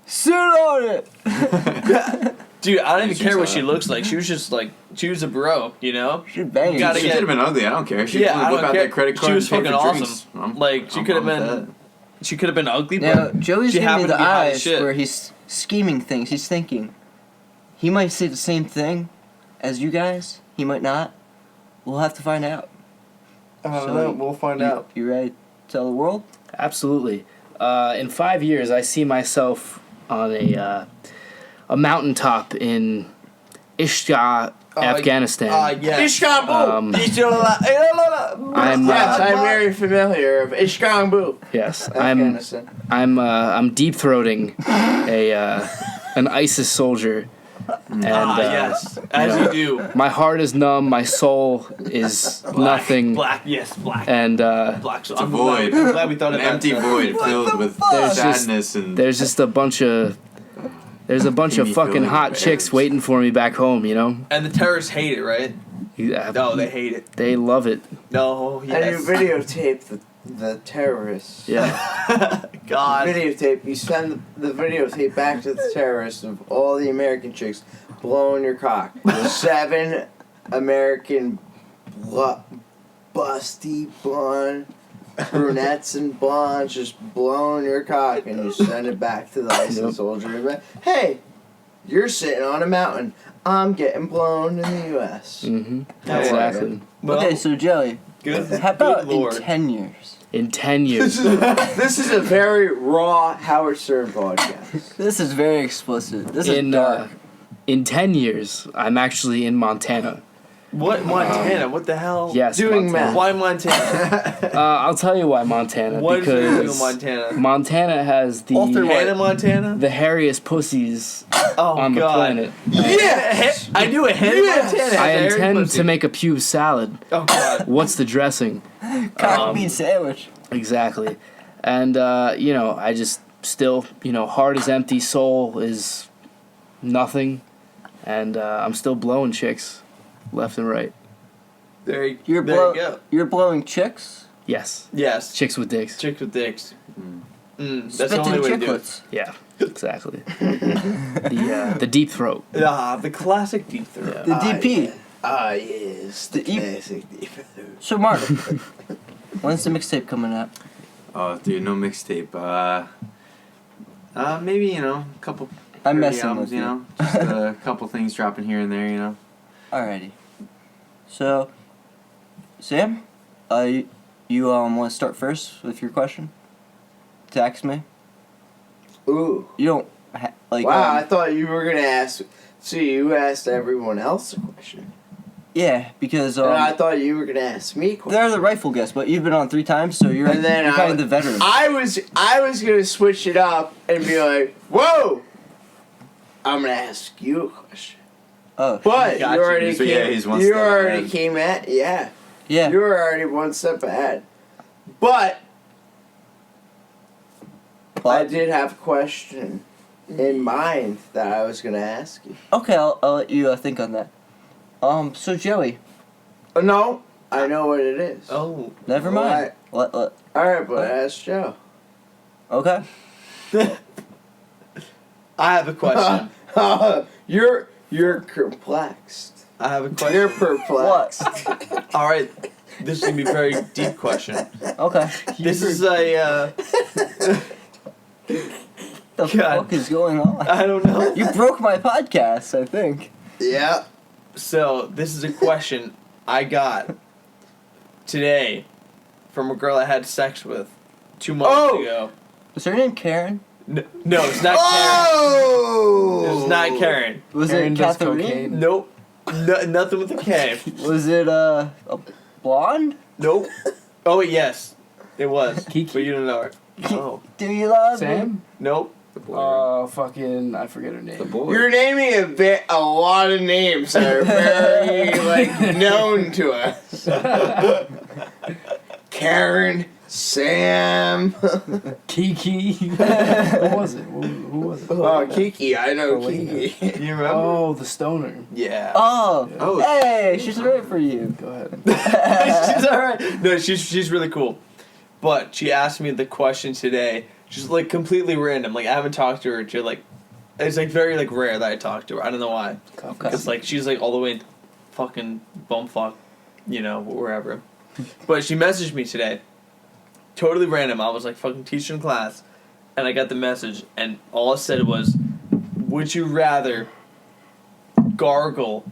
"Sit on it." Dude, I don't even She care was what she hot. looks like. She was just like, she was a bro, She banging. Gotta She get- could have been ugly. I don't care. She Yeah, could I whip don't out care. that credit card. She was and pay fucking for drinks. awesome. Like, she I'm could have with been- that. She could have been ugly, Now but Joey's she giving me happened to the be hot as eyes shit. where he's scheming things. He's thinking. He might say the same thing as you guys. He might not. We'll have to find out. I don't So, know. We'll find out. You ready to tell the world? Absolutely. In 5 years, I see myself on a mountaintop in Ishqa, Afghanistan. Yes. Um, I'm Yes, uh, I'm very familiar of Ishkambu. yes, Afghanistan. I'm deep throating an ISIS soldier, and yes. As know, you do. my heart is numb, my soul is nothing, Black, yes, black. and Black. So It's a I'm void. Glad, I'm glad we thought An of that. empty void filled with There's just- sadness and. there's just a bunch of Creamy fucking filling hot of chicks airs. waiting for me back home. And the terrorists hate it, right? Yeah, No, they hate it. they love it. No, And yes. you videotape the terrorists. Yeah. God. Videotape. You send the videotape back to the terrorists of all the American chicks blowing your cock. 7 American busty blonde brunettes and blondes just blowing your cock, and you send it back to the licensed soldier. And be like, hey, you're sitting on a mountain. I'm getting blown in the U.S. Mm-hmm. Yeah. Exactly. Well, Okay, so Joey, good. how about good Lord. in 10 years? In 10 years. This is a very raw Howard Stern podcast. This is very explicit. This is in dark. in 10 years, I'm actually in Montana. What Montana? What the hell? Yes, Doing Montana. math. Why Montana? I'll tell you why Montana. What is there to do in because Montana? Montana has the Hannah, Montana? the hairiest pussies Oh on the God. planet. Yes! I knew it. Hannah, Montana. I has a hairy intend pussy. to make a pube salad. Oh God. What's the dressing? Cock meat sandwich. Exactly. And, I just still, heart is empty, soul is nothing. And I'm still blowing chicks left and right. There you You're go. You're blowing chicks. Yes. Yes. Chicks with dicks. Chicks with dicks. That's the Spitting only way to do it. chicklets. Yeah, exactly. the deep throat. Ah, the classic deep throat. Yeah. The DP. Yes. The E- classic deep. So Mark, when's the mixtape coming out? Oh, dude, no mixtape. Maybe a couple. I'm 30 messing albums, with you. Just a couple things dropping here and there. Alrighty. So, Sam, you want to start first with your question? To ask me. Ooh. You don't Wow, I thought you were gonna ask. See, you asked everyone else a question. Yeah, because And I thought you were gonna ask me a question. they're the rightful guest, but you've been on 3 times, so you're, And then you're I- kind of the veteran. I was gonna switch it up and be like, whoa! I'm gonna ask you a question. Oh, But Got you you. already So, yeah, came, he's one you step already ahead. came at yeah. yeah. You were already one step ahead. But I did have a question in mind that I was gonna ask you. Okay, I'll let you think on that. So Joey, No, I know what it is. Oh. never mind. Let, Alright, but ask Joe. okay. I have a question. You're perplexed. I have a question. You're perplexed. All right. This is gonna be a very deep question. Okay. This is a. The God. fuck is going on? I don't know. You broke my podcast, I think. Yeah. So this is a question I got today from a girl I had sex with 2 months ago. Was her name Karen? No, it's not Karen. Oh! It's not Karen. Was Karen it does Catherine? cocaine. Nope. No, nothing with a K. Was it a blonde? Nope. Oh wait, yes, it was. Kiki? But you don't know her. Oh. Do you love me? Sam? Nope. Fucking, I forget her name. The boy. You're naming a lot of names that are very known to us. Karen, Sam. Kiki. Who was it? Who was it? Oh, Kiki, I know Elena. Kiki. You remember? Oh, the stoner. Yeah. Oh, Oh. hey, she's right for you. Go ahead. She's alright. No, she's really cool. But she asked me the question today, just like completely random. Like I haven't talked to her to like, it's like very like rare that I talk to her. I don't know why. Okay. Because like she's like all the way in fucking bumfuck, wherever. But she messaged me today. Totally random. I was like fucking teaching class, and I got the message, and all it said was, "Would you rather gargle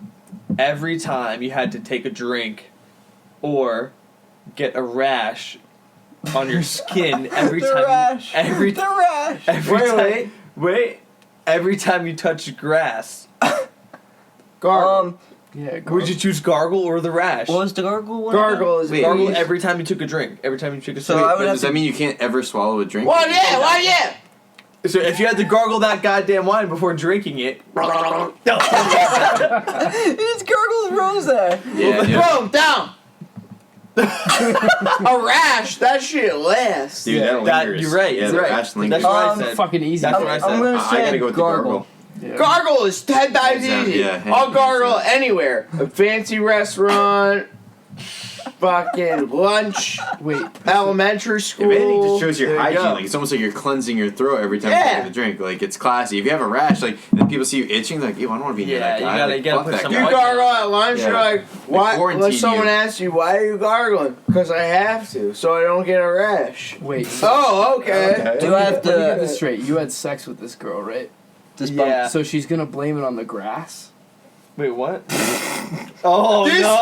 every time you had to take a drink, or get a rash on your skin every The time? rash. Every The rash. every wait. Every time you touch grass, Gargle. Yeah, would you choose gargle or the rash? What was the gargle one? Gargle is Gargle bees. every time you took a drink. Every time you took a So drink. I would But have does to. that mean you can't ever swallow a drink? Well, yeah, well, yeah. So if you had to gargle that goddamn wine before drinking it, It's gargle's rose. Yeah, dude. Boom, down. A rash, that shit lasts. Dude, that that- lingers. you're right, Yeah, you're the right. rash lingers. That's what I said. Fucking easy. That's what I said. I'm gonna I say gotta go with gargle. the Yeah. Gargle is 10 times Hands down, easy. yeah, hands I'll down. gargle anywhere. A fancy restaurant, fucking lunch, Wait. elementary If school. anything, just shows your There you hygiene. go. Like it's almost like you're cleansing your throat every time Yeah. you take a drink. Like it's classy. If you have a rash, like and then people see you itching, like, ew, I don't want to be near Yeah, that you guy. gotta- Like, you gotta fuck put that some guy. You white- gargle at lunch, Yeah. you're like, why? quarantine Let someone you. ask you, why are you gargling? Because I have to, so I don't get a rash. Wait. Oh, okay. Okay. Do I have Let me get to this straight. You had sex with this girl, right? Yeah. So she's gonna blame it on the grass? Wait, what? Oh This- no!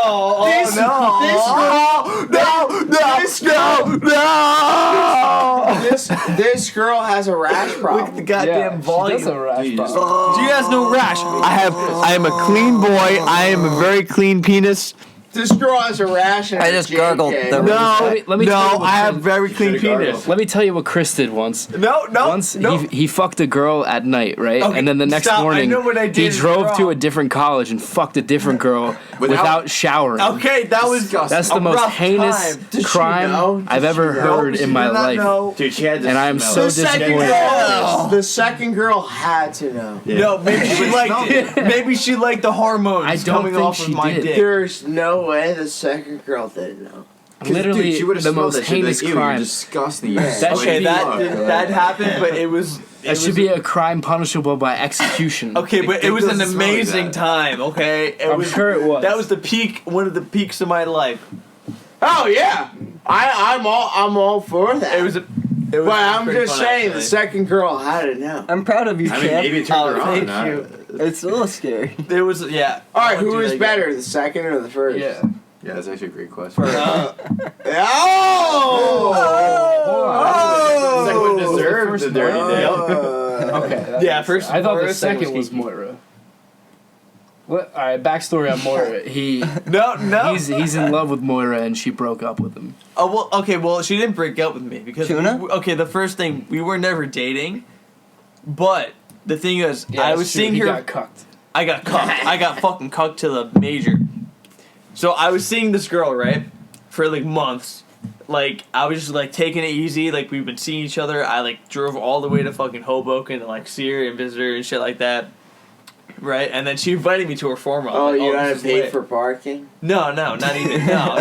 Oh this- This girl has a rash Look at the problem. goddamn volume. She does have a rash Jeez. problem. Do you guys know Rash? I am a clean boy. I am a very clean penis. This girl has a rash and I a just JK. gargled the- Let me tell you what I have Chris- very clean should've penis. gargled. Let me tell you what Chris did once. No. Once he fucked a girl at night, right? Okay, And then the next stop. I morning know what I he did is drove to wrong. a different college and fucked a different girl without showering. Okay, that was Disgusting. That's the a most rough heinous time. Did she crime know? I've Did ever she know? heard She in my did not life. know. Dude, she had to And I am smell so it. The second disappointed. girl, the second girl had to know. Yeah. No, maybe she liked it. Maybe she liked the hormones I don't coming think off she of my did. dick. There's no way the second girl didn't know. 'Cause, Literally dude, she would've the smelled most that shit, heinous like, ew, you're crime. disgusting. That You should Okay, be- that happened, but it was. That should be a crime punishable by execution. Okay, but it was an doesn't smell like amazing that. time. Okay, it I'm was. sure it was. That was the peak, one of the peaks of my life. Oh yeah, I'm all for that. It was. But I'm just saying, the second girl had to know. I'm proud of you, I mean, champ. maybe it turned her on. thank you. It's a little scary. It was yeah. All right, I'll who do was that again. better, the second or the first? Yeah. Yeah, that's actually a great question. Uh, Oh! Second one Oh! deserved the dirty day. Okay. that Yeah, makes first sense. I thought Moira, the second second was was Moira. What? All right. Backstory on Moira. no. He's in love with Moira and she broke up with him. Oh well, okay. Well, she didn't break up with me because Tuna? okay, the first thing we were never dating, but the thing is, I was seeing he her. got cucked. I got cucked. I got fucking cucked to the major. So I was seeing this girl right for like months. Like I was just like taking it easy. Like we've been seeing each other. I like drove all the way to fucking Hoboken to like see her and visit her and shit like that. Right, and then she invited me to her formal. Oh, you this gotta is pay lit. for parking? No, not even. No,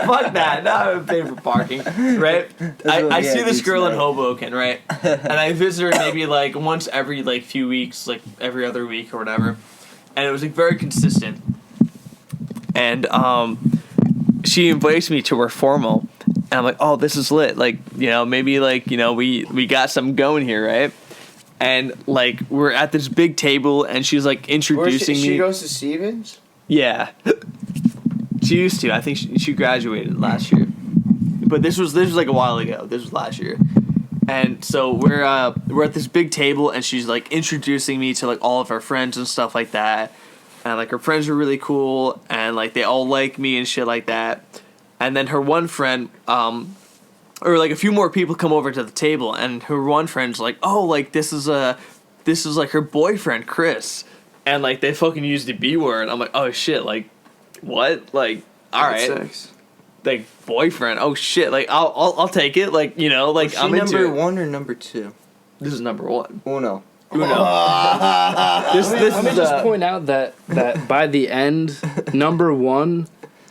fuck that. No, I would pay for parking. Right? I what see we this had girl in tonight. Hoboken, right? And I visit her maybe like once every like few weeks, like every other week or whatever. And it was like very consistent. And she invites me to her formal. And I'm like, oh, this is lit. Like, maybe like, we got something going here, right? And like we're at this big table and she's like introducing me. She goes to Stevens? Yeah, she used to. I think she graduated last year, but this was like a while ago. This was last year, and so we're at this big table, and she's like introducing me to like all of her friends and stuff like that, and like her friends are really cool, and like they all like me and shit like that, and then her one friend, or like a few more people come over to the table, and her one friend's like, oh, like this is like her boyfriend Chris. And, like, they fucking used the B word. I'm like, oh, shit, like, what? Like, all right. Sex. Like, boyfriend. Oh, shit. Like, I'll take it. Like, like, Was she I'm into number it. one or number two? This is number one. Uno. Uno. This Let me is, just point out that by the end, number one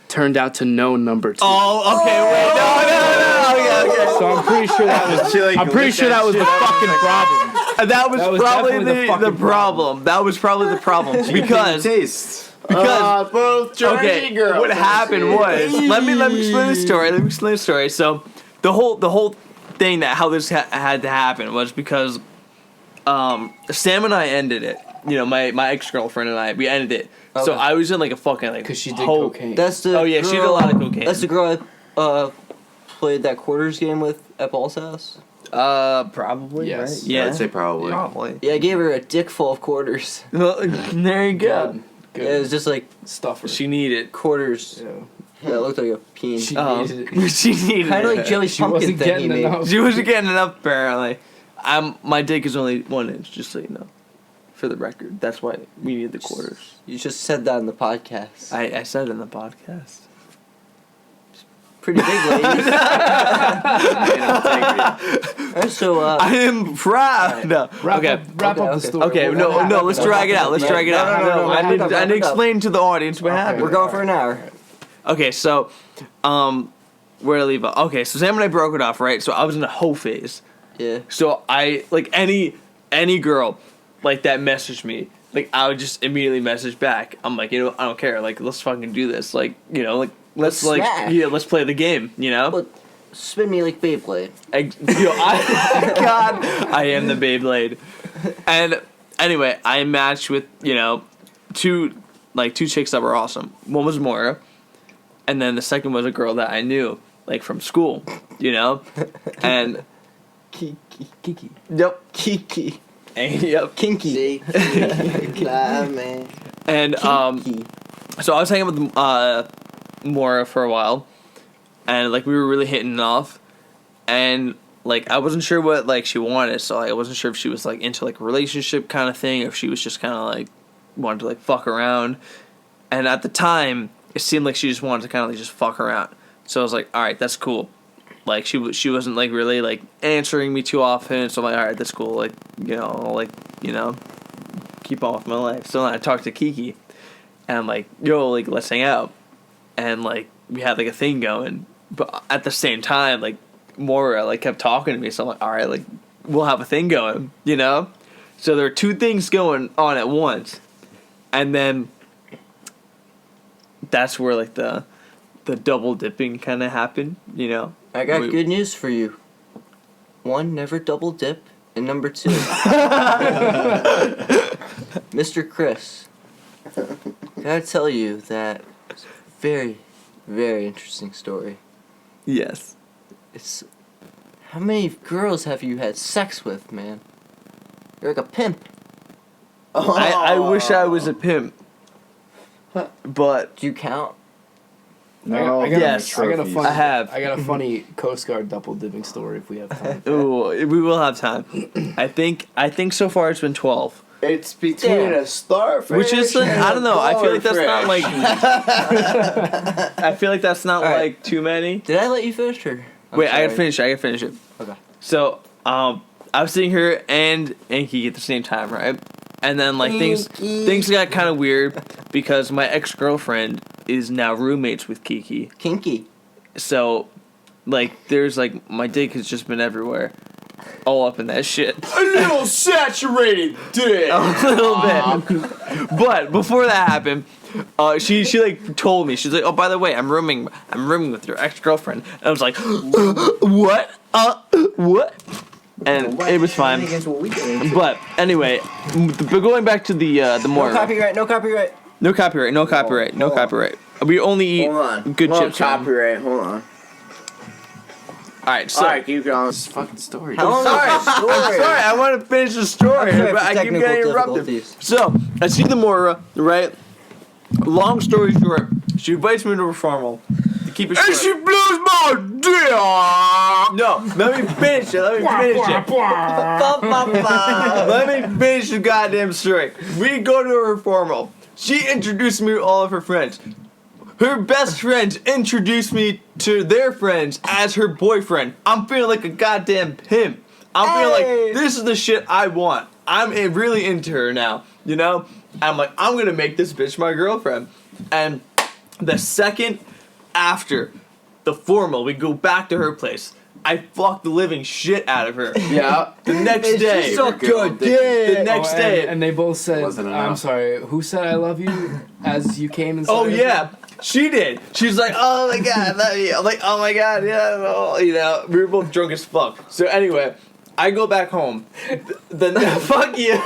turned out to know number two. Oh, okay, wait. No. Okay. So I'm pretty sure that was. I'm pretty sure that was the fucking problem. That was probably definitely the the fucking problem. That was probably the problem. Because taste. Both Jersey okay, girls. what happened was let me explain the story. So the whole thing that how this had to happen was because Sam and I ended it. My ex-girlfriend and I, we ended it. So Okay. I was in like a fucking like Because she did whole- cocaine. That's the. Oh, yeah, she did a lot of cocaine. That's the girl I played that quarters game with at Paul's house. Probably. Yes. Right? Yeah. I'd say probably. Probably. Yeah, I gave her a dick full of quarters. Well, there you go. Good. It was just like Stuffer. She needed. quarters Yeah. that looked like a peen. She Um, needed it. she needed. Kind of it. like Joey She Pumpkin wasn't thing he getting made. enough. She wasn't getting enough, apparently. My dick is only 1 inch, just so you know. For the record. That's why we need the quarters. You just said that in the podcast. I said it in the podcast. Pretty big, ladies. Alright, so, I am proud. No. Wrap Okay. up, wrap up the Okay. story. Okay, no, let's drag it out. Let's drag it out. No, I need back to up. explain to the audience what Okay. happened. we're going for an hour. Okay, so, where to leave off? Okay, so Sam and I broke it off, right? So I was in a hoe phase. Yeah. So I, like, any girl, like, that messaged me, like, I would just immediately message back. I'm like, you know, I don't care. Like, let's fucking do this. Like, you know, like, let's like, smash. yeah, let's play the game, you know? But spin me like Beyblade. God, I am the Beyblade. And anyway, I matched with, you know, two chicks that were awesome. One was Moira, and then the second was a girl that I knew, like, from school, you know? And Kiki. yep, Kiki. And, yep, Kinky. man. and so I was hanging with Moira for a while, and like we were really hitting it off, and like I wasn't sure what like she wanted, so I wasn't sure if she was like into like a relationship kind of thing, or if she was just kind of like wanted to like fuck around. And at the time, it seemed like she just wanted to kind of like just fuck around. So I was like, all right, that's cool. Like she wasn't like really like answering me too often, so I'm like, all right, that's cool. Like keep on with my life. So then I talked to Kiki, and I'm like, yo, like let's hang out, and like we had like a thing going, but at the same time, like Moira like kept talking to me, so I'm like, all right, like we'll have a thing going, you know. So there are two things going on at once, and then that's where like the double dipping kind of happened, you know. I got good news for you. 1, never double dip. And number 2, Mr. Chris. Gotta tell you that it's a very, very interesting story. Yes. It's how many girls have you had sex with, man? You're like a pimp. I wish I was a pimp, but Do you count? No, yes, I got a funny. I have. I got a funny Coast Guard double dipping story if we have time. Ooh, we will have time. I think so far it's been 12. It's between a starfish. Which is like, I don't know. I feel like that's not like. I feel like that's not Alright. like too many. Did I let you finish her? Wait, I gotta finish it. Okay. So, I was seeing her and Kiki at the same time, right? And then like things got kind of weird because my ex-girlfriend is now roommates with Kiki. Kinky. So, like, there's like my dick has just been everywhere, all up in that shit. A little saturated dick. A little bit. But before that happened, she like told me, she's like, oh, by the way, I'm rooming with your ex-girlfriend. And I was like, what? What? And it was fine. But anyway, but going back to the more. No copyright. No copyright. We only eat Hold on. good Well, chips. copyright. Hold on. Alright, so. Alright, keep going. This fucking story. I'm sorry. I want to finish the story, Sorry but for I keep technical getting interrupted. difficulties. So, I see the Moira, right? Long story short, she invites me to her formal. To keep it short. And she blows my dick. No, let me finish it. Let me finish the goddamn story. We go to her formal. She introduced me to all of her friends. Her best friends introduced me to their friends as her boyfriend. I'm feeling like a goddamn pimp. I'm feeling like this is the shit I want. I'm really into her now, you know? I'm like, I'm gonna make this bitch my girlfriend. And the second after the formal, we go back to her place. I fucked the living shit out of her. Yeah. The next day. so good. The next day. And they both said, Wasn't I'm enough. sorry, who said I love you as you came inside? Oh of yeah, she did. She's like, oh my god, I love you. I'm like, oh my god, yeah, well, you know, we were both drunk as fuck. So anyway, I go back home. Fuck you.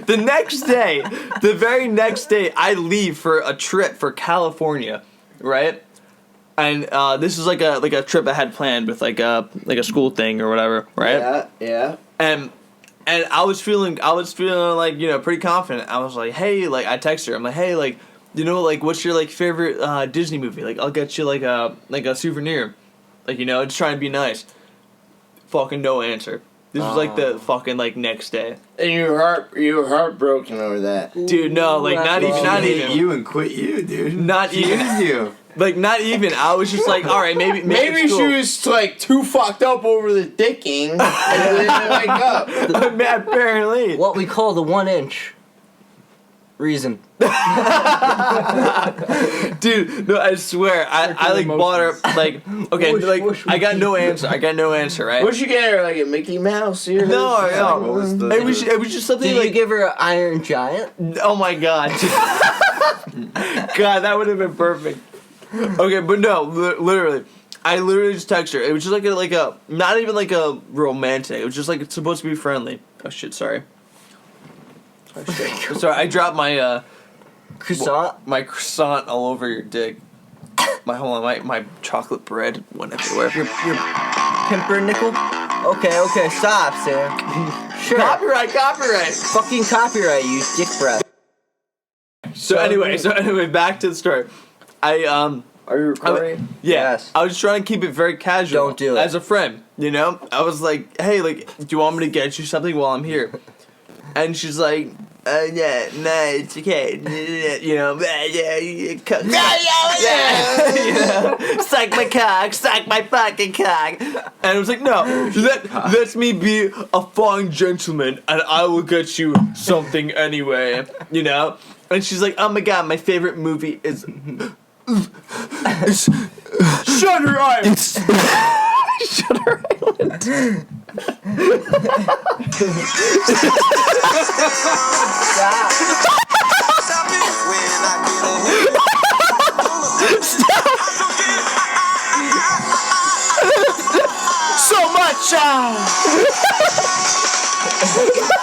The next day, the very next day, I leave for a trip for California, right? And this is like a trip I had planned with like a school thing or whatever, right? Yeah. And I was feeling like, you know, pretty confident. I was like, hey, like I text her. I'm like, hey, like, you know, like what's your like favorite Disney movie? Like I'll get you like a souvenir. Like, you know, just trying to be nice. Fucking no answer. This was like the fucking like next day. And you were heartbroken over that. Dude, no, like not even Hate you and quit you, dude. Not She even. used you. Like not even. I was just like, all right, maybe Maybe it's she cool. was like too fucked up over the dicking and didn't wake up. Apparently. What we call the 1 inch. Reason. Dude, no, I swear, I like bought her like okay, like I got no answer, right? What'd you get her, like a Mickey Mouse ears? No, What was the? It was just something Did you like give her an Iron Giant? oh my god, God, that would have been perfect. Okay, but no, literally. I literally just texted her. It was just like a not even like a romantic. It was just like it's supposed to be friendly. Oh shit, sorry. Oh shit. Sorry, I dropped my Croissant? my croissant all over your dick. My chocolate bread went everywhere. Your pumpernickel? Okay, stop, Sam. Sure. Copyright. Fucking copyright, you dick breath. So anyway, back to the story. Are you recording? Yeah, Yes. I was trying to keep it very casual. Don't do it. As a friend, you know? I was like, hey, like, do you want me to get you something while I'm here? And she's like, yeah, no, it's okay. You know, suck my cock, suck my fucking cock. And I was like, no, let me be a fine gentleman and I will get you something anyway, you know? And she's like, oh my god, my favorite movie is... Shutter Island! Shutter Island! So much!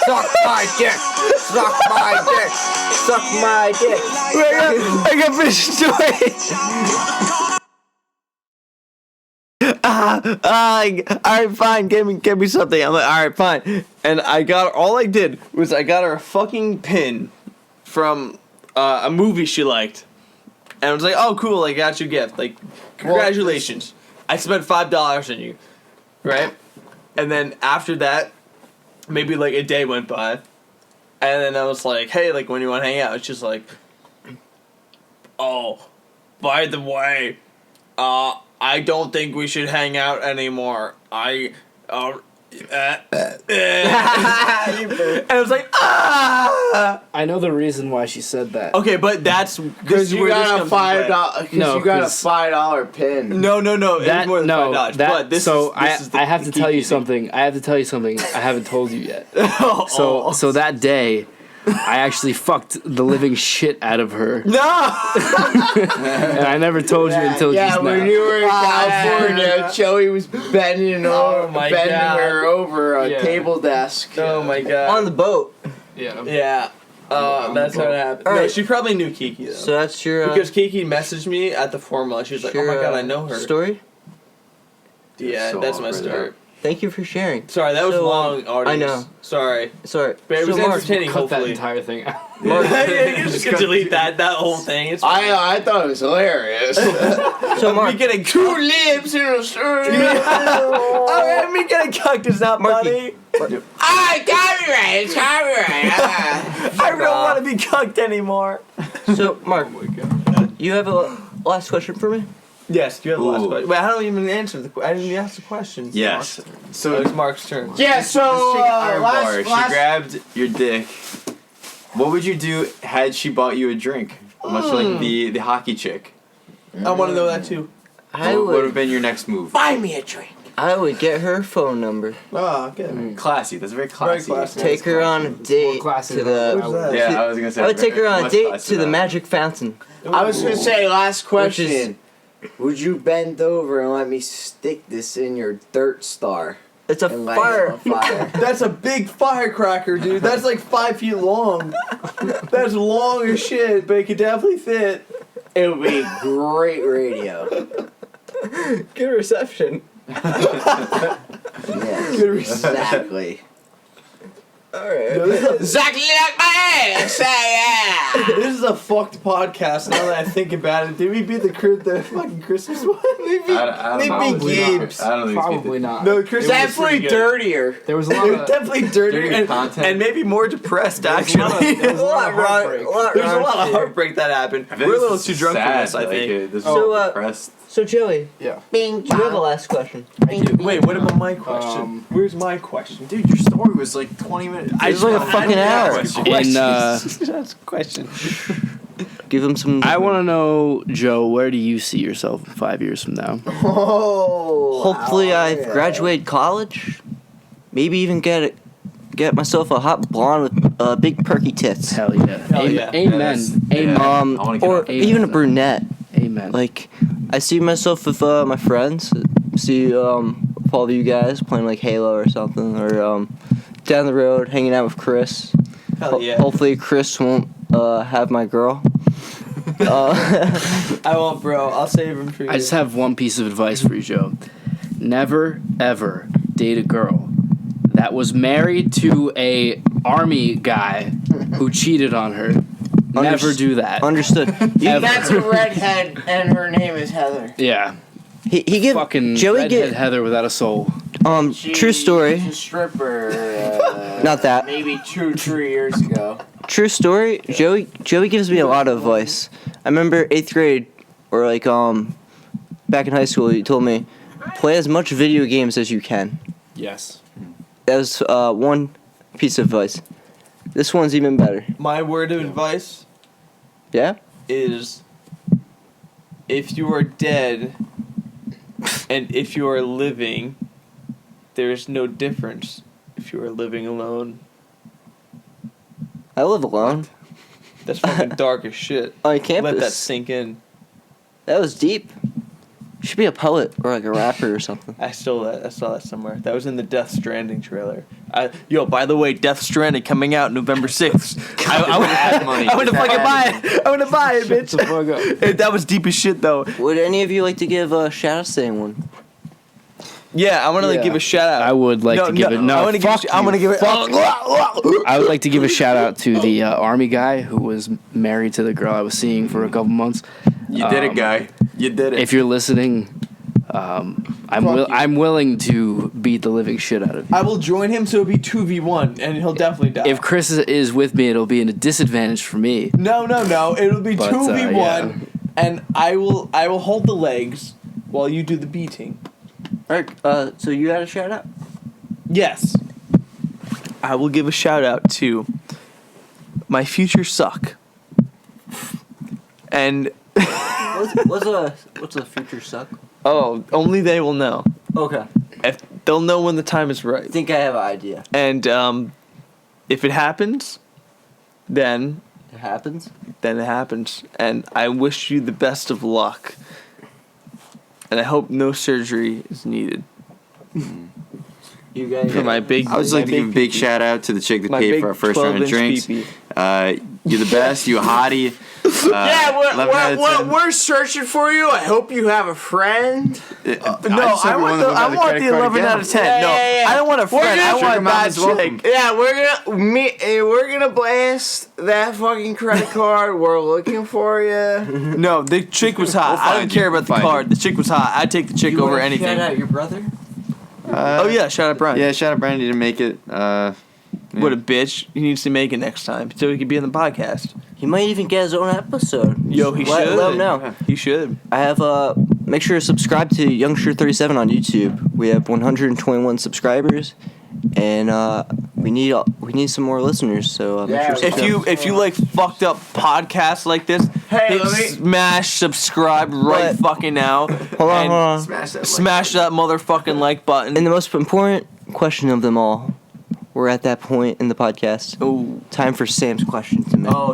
Suck my dick! Suck my dick! Suck my dick! I got finished story. Alright, fine, give me something. I'm like, alright, fine. And all I did was I got her a fucking pin from a movie she liked. And I was like, oh, cool, I got you a gift. Like, congratulations. I spent $5 on you. Right? And then after that, maybe like a day went by. And then I was like, hey, like, when you want to hang out? It's just like, oh, by the way, I don't think we should hang out anymore. And I was like, ah! I know the reason why she said that. Okay, but that's Because you got a $5. No, you got a 'cause- $5 pin. No. It was more than $5. But this is the I have to tell you key thing. something. I haven't told you yet. Oh. So that day, I actually fucked the living shit out of her, No! and I never told you until Yeah, just when now. you were in California, Joey was bending Oh my God. her over a Yeah. table desk. Oh my god. On the boat. Yeah. That's how it happened. No, Alright. she probably knew Kiki though. So that's your Because Kiki messaged me at the formula. She was like, "Oh my god, I know her." Story? Yeah, So that's my awkward, story. Thank you for sharing. Sorry, that was So, long. Audience. I know. Sorry, Sorry. but it was So, Mark, entertaining. Cut that Hopefully, entire thing out. yeah, you just can delete that whole thing. It's fine. I thought it was hilarious. So me Mark, getting Two lips in a story. oh, me getting cucked is not Marky. funny. Copyright, copyright. I don't want to be cucked anymore. so Mark, you have a last question for me? Yes, you have the last Ooh. question. Wait, I don't even answer the. I didn't even ask the question. Yes. So So it's Mark's turn. Yeah, so this chick at our bar, she last grabbed your dick. What would you do had she bought you a drink? Much like the hockey chick. I want to know that too. I What would have would. been your next move? Buy me a drink. I would get her phone number. Oh, okay. Classy. That's very classy. classy. Take her on a date classy to than the. Where's that? Yeah, I was gonna say. I would take her on a less date classy to the than that. Magic Fountain. I was gonna say last Which question. is- Would you bend over and let me stick this in your dirt star It's a and light it fire. on fire? That's a big firecracker, dude. That's like 5 feet long. That's long as shit, but it could definitely fit. It would be great radio. Good reception. Yeah, exactly. Alright. Exactly like my ass. Yeah. This is a fucked podcast now that I think about it. Did we beat the fucking Christmas one? Maybe. I don't Maybe know. Probably Gabe's. I don't think it's Probably not. No, Christmas Definitely dirtier. There was a lot It was of. definitely dirty Dirty and, content. and maybe more depressed, There was a lot of- actually. there was a lot of heartbreak. There's a lot of heartbreak that happened. I think We're a this little is too drunk for sad, this, I like, think. this is So, depressed. So Joey, Yeah. Bing. you have a last question. Wait, what about my question? Um, Where's my question? Dude, your story was like 20 minutes. I It's like a fucking hour. In, That's a question. Give him some. I want to know, Joe, where do you see yourself in 5 years from now? Oh. Hopefully, I've graduated college. Maybe even get myself a hot blonde with big perky tits. Hell yeah. Hell yeah. Amen. Yeah, Amen. I wanna get Or on. even a brunette. Amen. Like, I see myself with my friends. See all of you guys playing like Halo or something, or down the road hanging out with Chris. Hell yeah. Hopefully, Chris won't have my girl. I won't, bro. I'll save him for you. I just have one piece of advice for you, Joe. Never, ever date a girl that was married to a army guy who cheated on her. Never do that. Understood. Ever. That's a redhead, and her name is Heather. Yeah. He give Fucking Joey redhead get Heather without a soul. true story. She's a stripper. Not that. Maybe 2-3 years ago. True story. Joey gives me a lot of advice. I remember 8th grade, or like back in high school, he told me, play as much video games as you can. Yes. That was one piece of advice. This one's even better. My word of advice Yeah? is if you are dead and if you are living, there is no difference if you are living alone. I live alone. That's fucking dark as shit. On campus. Let that sink in. That was deep. You should be a poet or like a rapper or something. I saw that somewhere. That was in the Death Stranding trailer. By the way, Death Stranding coming out November 6th. I want to fucking buy it. I want to buy it, bitch. Shut the fuck up. That was deep as shit, though. Would any of you like to give a shout out to anyone? Yeah, I want to Yeah. give a shout out. I would like to give it. No, I want to give. fuck I'm gonna you. give it. I would like to give a shout out to the army guy who was married to the girl I was seeing for a couple months. You did it, guy. You did it. If you're listening, I'm willing to beat the living shit out of you. I will join him, so it'll be 2v1, and he'll definitely die. If Chris is with me, it'll be a disadvantage for me. No, it'll be But, 2v1, yeah. and I will hold the legs while you do the beating. Alright, so you had a shout out? Yes. I will give a shout out to my future suck. And What's a future suck? only they will know. Okay. If they'll know when the time is right. I think I have an idea. And if it happens, then It happens? it happens. And I wish you the best of luck. And I hope no surgery is needed. You guys For my big. I would just like to give a big pee-pee. shout out to the chick that My paid big for our first round of 12-inch drinks. pee-pee. You're the best. You a hottie. Yeah, 11 out of 10. we're searching for you. I hope you have a friend. No, I want the 11 out of 10. Yeah, no, yeah, yeah. I don't want a friend. I want that chick. Yeah, we're gonna blast that fucking credit card. We're looking for you. No, the chick was hot. I don't care about the Find card. The chick was hot. I'd take the chick You over wanna anything. Shout out your brother? Oh yeah, shout out Brian. Yeah, shout out Brandon. Didn't make it. What a bitch. He needs to make it next time so he can be on the podcast. He might even get his own episode. Yo, he should. Let him know. He should. I have make sure to subscribe to Youngsher37 on YouTube. We have 121 subscribers, and we need some more listeners. So make sure to subscribe. If you like fucked up podcasts like this, Hey, hit smash subscribe right But- fucking now. Hold on, and hold on. Smash that motherfucking like button. And the most important question of them all, we're at that point in the podcast. Oh, Time for Sam's question to me. all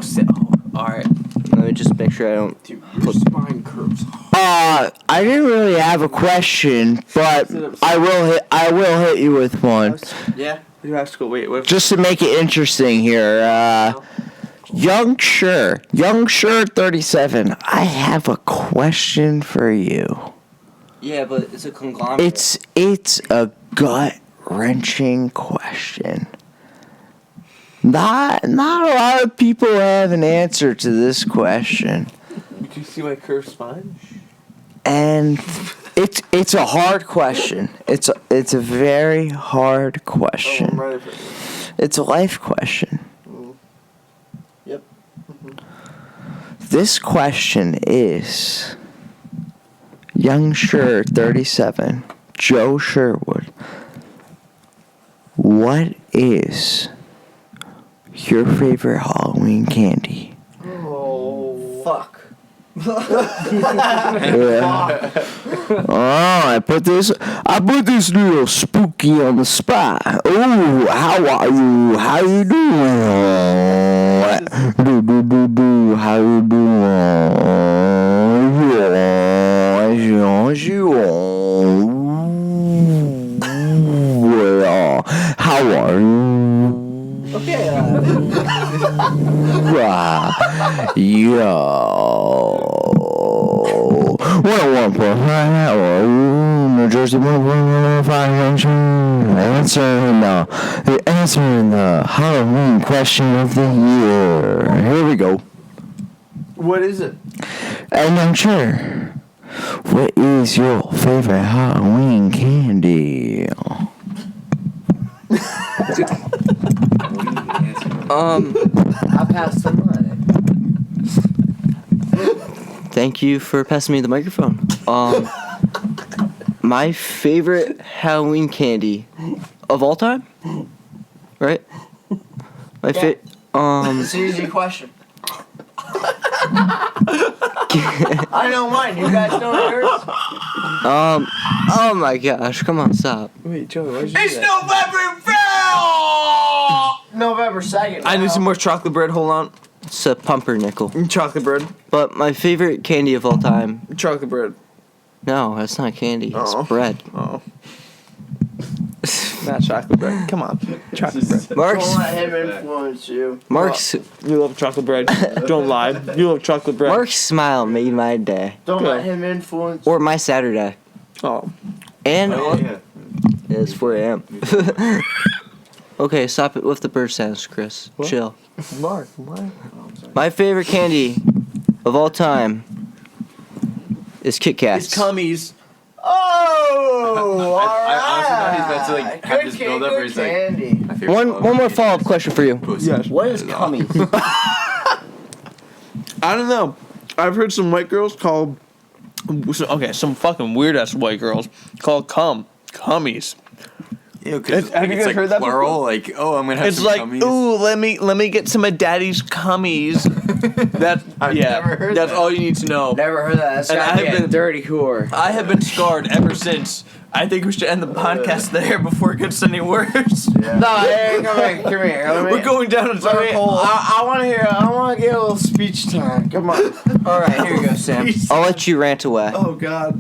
right. Let me just make sure I don't. Your spine curves. I didn't really have a question, but I will hit you with one. Yeah. You have to go. Wait. What? Just to make it interesting here, Young Sher 37. I have a question for you. Yeah, but it's a conglomerate. It's a gut wrenching question. Not a lot of people have an answer to this question, Did you see my curved spine? and it's a hard question. It's a very hard question. Right. It's a life question. Yep. This question is Young Sher 37, Joe Sherwood. What is your favorite Halloween candy? Fuck. Yeah. Oh, I put this little spooky on the spot. Oh, how are you? How you doing? How you doing? How are you? Okay. Yo. 101.5 New Jersey 101.5 answering the Halloween question of the year. Here we go. What is it? And I'm sure. What is your favorite Halloween candy? I passed the mic. Thank you for passing me the microphone. My favorite Halloween candy of all time, right? My It's an easy question. I know mine. You guys know yours? Oh my gosh! Come on, stop. Wait, Joey, why'd you It's do that? November 2nd. I need some more chocolate bread. Hold on. It's a pumpernickel. Chocolate bread. But my favorite candy of all time. Chocolate bread. No, that's not candy. Oh. It's bread. Oh. Not chocolate bread. Come on. Chocolate bread. Mark's. Don't let him influence you. Mark's. You love chocolate bread. Don't lie. You love chocolate bread. Mark's smile made my day, Don't Go. let him influence or my Saturday, Oh. and Yeah. it's 4 a.m. Okay, stop it with the bird sounds, Chris. What? Chill. Mark, what? My favorite candy of all time is Kit Kats. It's cummies. Oh, I honestly thought he was about to like have this build up where he's like, candy. my favorite One Halloween more candy follow-up is question for you. pussy. Yes. What is cummies? I don't know. I've heard some white girls call. Okay, some fucking weird ass white girls call cummies. Yeah, because Have you it's guys like heard that plural. Like, oh, I'm gonna have It's some like, gummies. ooh, let me get some of Daddy's cummies. That I've yeah, never heard that's that. all you need to know. Never heard that. That's And gotta I be have a been- dirty whore. I have been scarred ever since. I think we should end the podcast there before it gets any worse. No, hey, come here. We're going down a dark hole. I want to get a little speech time. Come on. All right, here you go, Sam. I'll let you rant away. Oh God.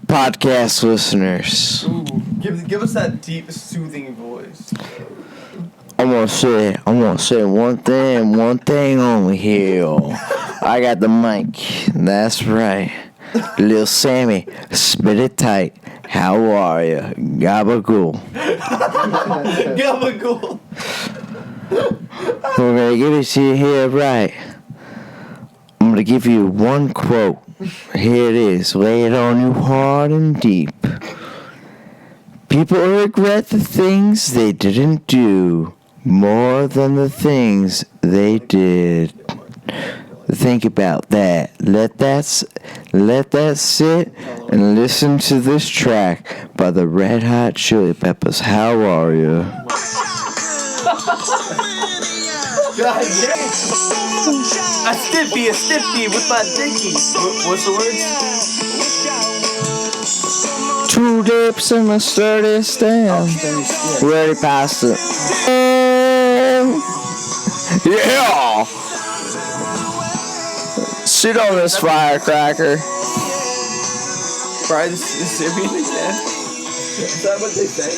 Podcast listeners, Ooh, give us that deep, soothing voice. I want to say one thing only here. I got the mic. That's right. Lil Sammy, spit it tight. How are you? Gabagool. Gabagool. We're gonna give it to you here right. I'm gonna give you one quote. Here it is. Lay it on you hard and deep. People regret the things they didn't do more than the things they did. Think about that. Let that sit and listen to this track by the Red Hot Chili Peppers. How are you? God damn. A stiffy with my dinky. What's the word? 2 dips and a sturdy stem. Ready past it. Yeah! Sit on this firecracker. Fry the Syrian again. Is that what they say?